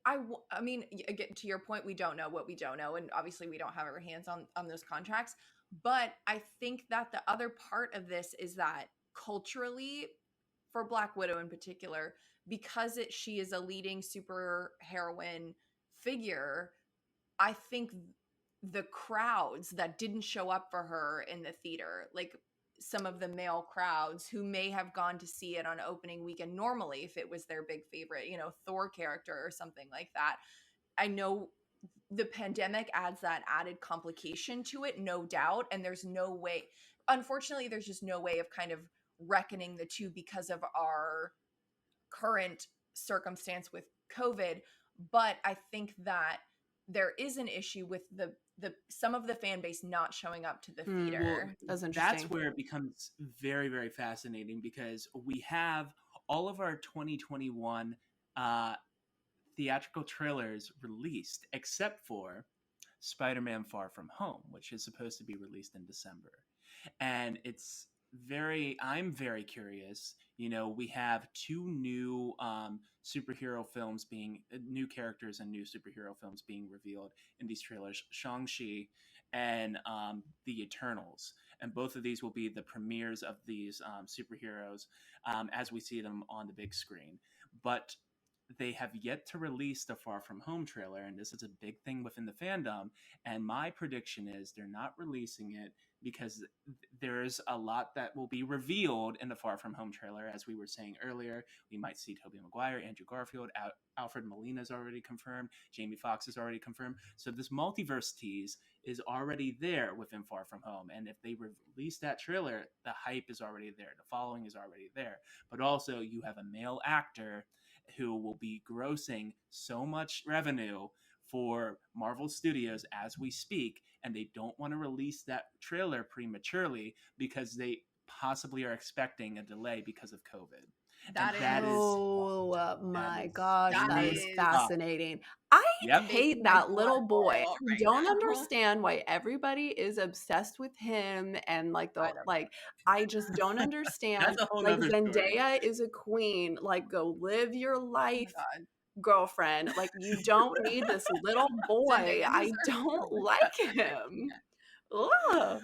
I mean, again, to your point, we don't know what we don't know, and obviously we don't have our hands on those contracts. But I think that the other part of this is that culturally, for Black Widow in particular, because she is a leading super heroine figure, I think the crowds that didn't show up for her in the theater, like some of the male crowds who may have gone to see it on opening weekend normally if it was their big favorite, Thor character or something like that. I know the pandemic adds that added complication to it, no doubt. And there's no way, unfortunately, there's just no way of kind of reckoning the two because of our current circumstance with COVID. But I think that there is an issue with the some of the fan base not showing up to the well, theater. That's that's interesting. where it becomes very, very fascinating, because we have all of our 2021 uh, theatrical trailers released, except for Spider-Man Far From Home, which is supposed to be released in December. And I'm very curious. We have two new superhero films new characters and new superhero films being revealed in these trailers: Shang-Chi and The Eternals. And both of these will be the premieres of these superheroes as we see them on the big screen. But they have yet to release the Far From Home trailer, and this is a big thing within the fandom. And my prediction is they're not releasing it because there's a lot that will be revealed in the Far From Home trailer. As we were saying earlier, we might see Tobey Maguire, Andrew Garfield, Alfred Molina is already confirmed, Jamie Foxx is already confirmed. So this multiverse tease is already there within Far From Home. And if they release that trailer, the hype is already there, the following is already there. But also, you have a male actor who will be grossing so much revenue for Marvel Studios as we speak, and they don't want to release that trailer prematurely because they possibly are expecting a delay because of COVID. And That that is is Oh that my is gosh, that that is really is tough. fascinating. I Yep. hate making my that blood little boy. boil I right don't now. understand why everybody is obsessed with him and like I the don't like I just don't understand. That's a whole Like nother story. Zendaya is a queen. Like go live your Oh my life, god. girlfriend. Like you don't need this little boy. Zendaya I deserves so don't much like better. him. Yeah. Ugh.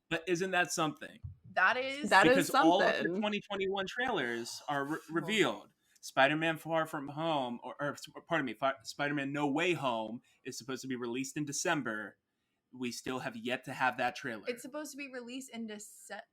But isn't that something? That is That is Because all of the something. 2021 trailers are oh, revealed. Spider-Man Far From Home, or pardon me, Spider-Man No Way Home is supposed to be released in December. We still have yet to have that trailer. It's supposed to be released in December.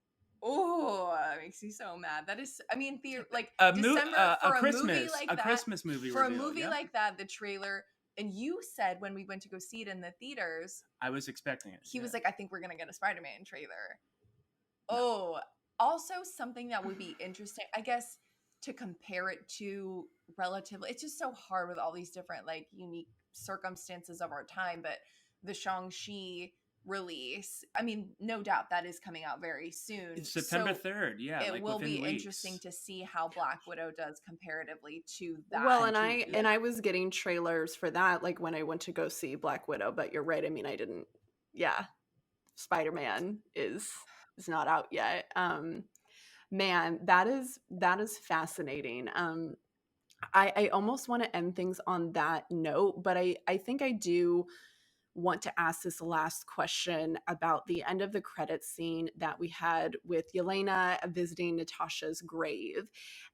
Oh, that makes me so mad. That is, I mean, December for a movie like that. Christmas movie for reveal, a movie like that, the trailer. And you said when we went to go see it in the theaters, I was expecting it. He was like, I think we're gonna get a Spider-Man trailer. No. Oh, also something that would be interesting, I guess, to compare it to relatively. It's just so hard with all these different like unique circumstances of our time, but the Shang-Chi release, I mean, no doubt that is coming out very soon. It's September 3rd. Yeah, it will be weeks. Interesting to see how Black Widow does comparatively to that. Well, and I was getting trailers for that like when I went to go see Black Widow, but you're right. I mean, I didn't. Yeah, Spider-Man is not out yet. Man, that is fascinating. I almost want to end things on that note, but I think I do want to ask this last question about the end of the credits scene that we had with Yelena visiting Natasha's grave.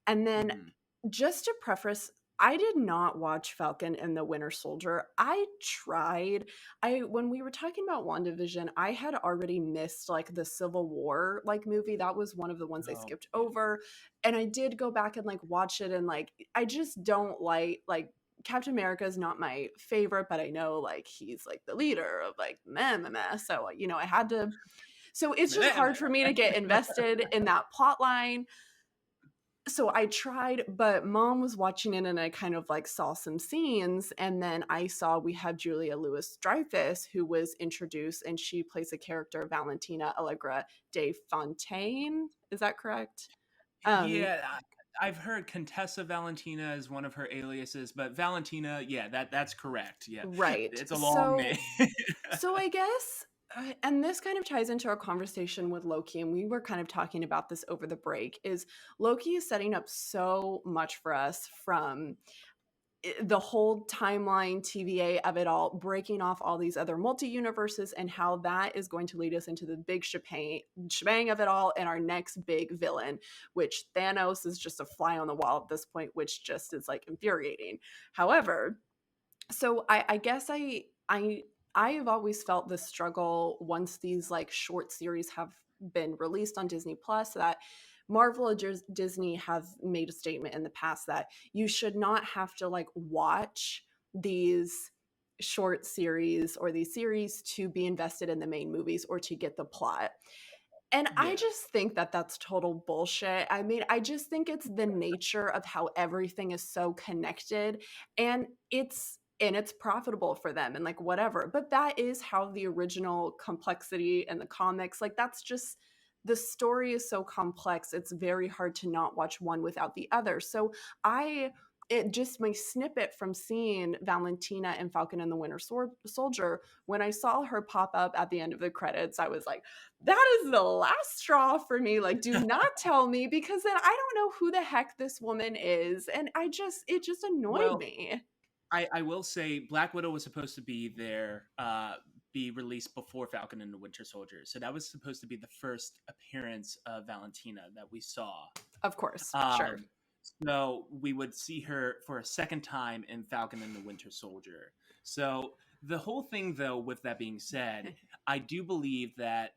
And then just to preface, I did not watch Falcon and the Winter Soldier. I tried. When we were talking about WandaVision, I had already missed like the Civil War like movie. That was one of the ones I skipped over. And I did go back and like watch it, and like I just don't like Captain America is not my favorite, but I know like he's like the leader of like meh. So you know, I had to. So it's just hard for me to get invested in that plot line. So I tried, but Mom was watching it and I kind of like saw some scenes, and then I saw we have Julia Louis-Dreyfus who was introduced, and she plays a character, Valentina Allegra de Fontaine. Is that correct? Yeah, I've heard Contessa Valentina is one of her aliases, but Valentina, yeah, that's correct. Yeah, right. It's a long name. So I guess, and this kind of ties into our conversation with Loki, and we were kind of talking about this over the break, is Loki is setting up so much for us, from the whole timeline TVA of it all, breaking off all these other multi-universes, and how that is going to lead us into the big shebang of it all, and our next big villain, which Thanos is just a fly on the wall at this point, which just is like infuriating. However, so I guess I have always felt the struggle once these like short series have been released on Disney Plus, that Marvel or Disney have made a statement in the past that you should not have to like watch these short series or these series to be invested in the main movies or to get the plot. And yeah. I just think that that's total bullshit. I mean, I just think it's the nature of how everything is so connected, and it's profitable for them and like whatever. But that is how the original complexity in the comics, like that's just, the story is so complex. It's very hard to not watch one without the other. So it just, my snippet from seeing Valentina and Falcon and the Winter Soldier, when I saw her pop up at the end of the credits, I was like, that is the last straw for me. Like, do not tell me, because then I don't know who the heck this woman is. And it just annoyed me. I will say Black Widow was supposed to be there, be released before Falcon and the Winter Soldier. So that was supposed to be the first appearance of Valentina that we saw. Of course, sure. So we would see her for a second time in Falcon and the Winter Soldier. So the whole thing, though, with that being said, I do believe that,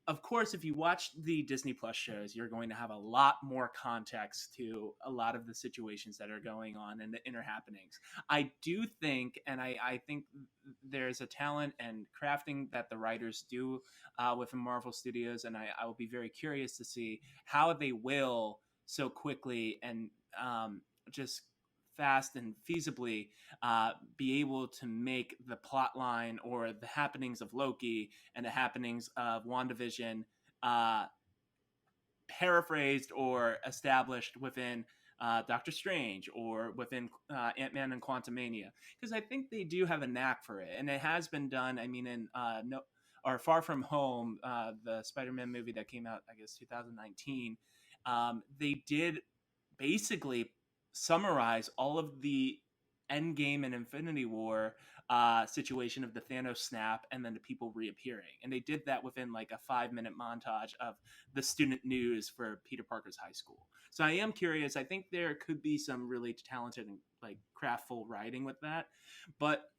of course, if you watch the Disney Plus shows, you're going to have a lot more context to a lot of the situations that are going on and the inner happenings. I do think, and I think there's a talent and crafting that the writers do within Marvel Studios, and I will be very curious to see how they will so quickly and just fast and feasibly be able to make the plot line or the happenings of Loki and the happenings of WandaVision paraphrased or established within Doctor Strange or within Ant-Man and Quantumania, because I think they do have a knack for it, and it has been done. I mean, in Far From Home, the Spider-Man movie that came out, I guess, 2019, they did basically summarize all of the Endgame and Infinity War situation of the Thanos snap and then the people reappearing. And they did that within like a 5-minute montage of the student news for Peter Parker's high school. So I am curious. I think there could be some really talented and like craftful writing with that. But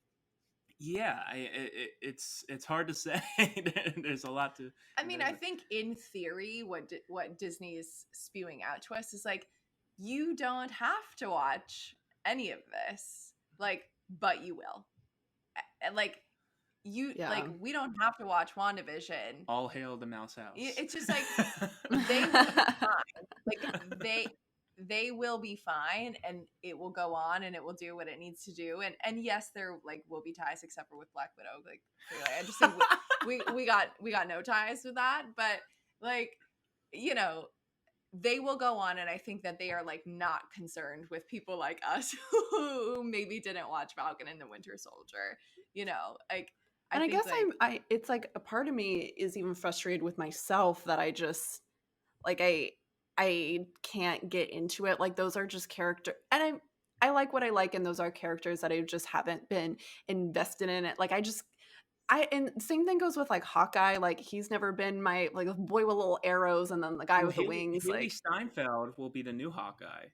yeah, it's hard to say. There's a lot to. I mean, I think in theory, what Disney is spewing out to us is like, you don't have to watch any of this, like, but you will. Like, like, we don't have to watch WandaVision. All hail the Mouse House. It's just like they will be fine. Like they will be fine, and it will go on, and it will do what it needs to do. And yes, there like will be ties, except for with Black Widow. Like I just think we got no ties with that. But like, you know, they will go on, and I think that they are like not concerned with people like us who maybe didn't watch Falcon and the Winter Soldier. You know, like. And I guess like, it's like a part of me is even frustrated with myself that I just like I can't get into it. Like those are just character, and I like what I like, and those are characters that I just haven't been invested in it. Like and same thing goes with like Hawkeye. Like he's never been my like boy with little arrows, and then the guy with the wings. Haley like Steinfeld will be the new Hawkeye.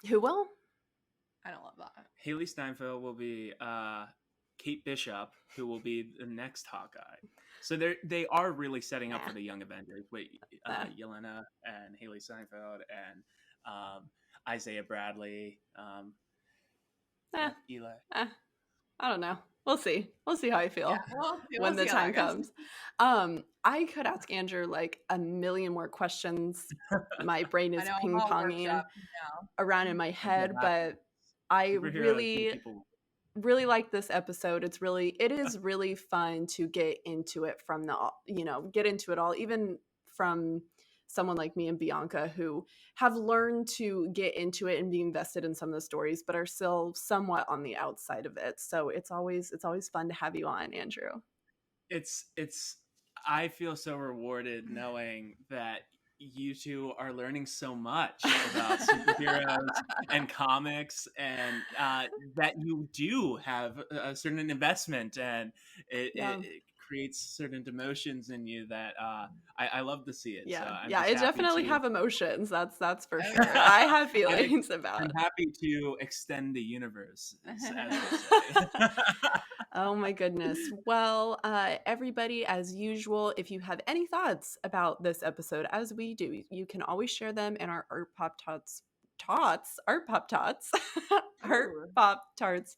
Who will? I don't love that. Haley Steinfeld will be Kate Bishop, who will be the next Hawkeye. So they are really setting up for the Young Avengers with Yelena and Haley Steinfeld and Isaiah Bradley, Eli. I don't know. We'll see. We'll see how I feel when the time comes. I could ask Andrew like a million more questions. My brain is ping-ponging around in my head, but I really like this episode. It is really fun to get into it from get into it all, even from someone like me and Bianca who have learned to get into it and be invested in some of the stories, but are still somewhat on the outside of it. So it's always fun to have you on, Andrew. I feel so rewarded knowing that you two are learning so much about superheroes and comics, and that you do have a certain investment, and it creates certain emotions in you that I love to see it. Yeah, so it definitely have emotions. That's for sure. I have feelings about it. I'm happy to extend the universe, as they say. Oh my goodness. Well, everybody, as usual, if you have any thoughts about this episode, as we do, you can always share them in our Art Pop Tarts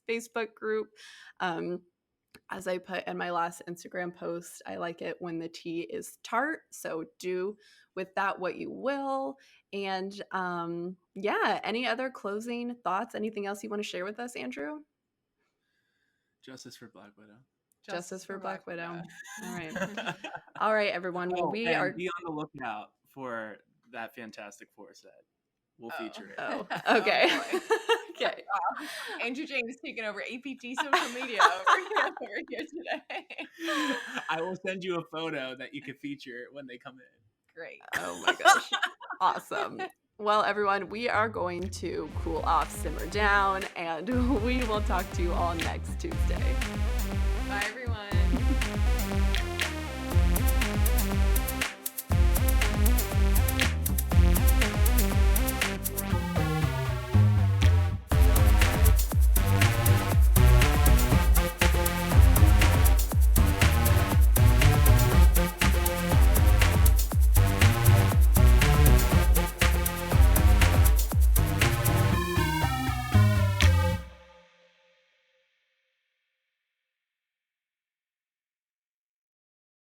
Facebook group. As I put in my last Instagram post, I like it when the tea is tart. So do with that what you will. And any other closing thoughts? Anything else you want to share with us, Andrew? Justice for Black Widow. Justice for Black Widow. All right. All right, everyone. Well, be on the lookout for that Fantastic Four set. We'll feature it. Oh, okay. Okay. Andrew James taking over APT social media over here today. I will send you a photo that you can feature when they come in. Great. Oh my gosh. Awesome. Well, everyone, we are going to cool off, simmer down, and we will talk to you all next Tuesday.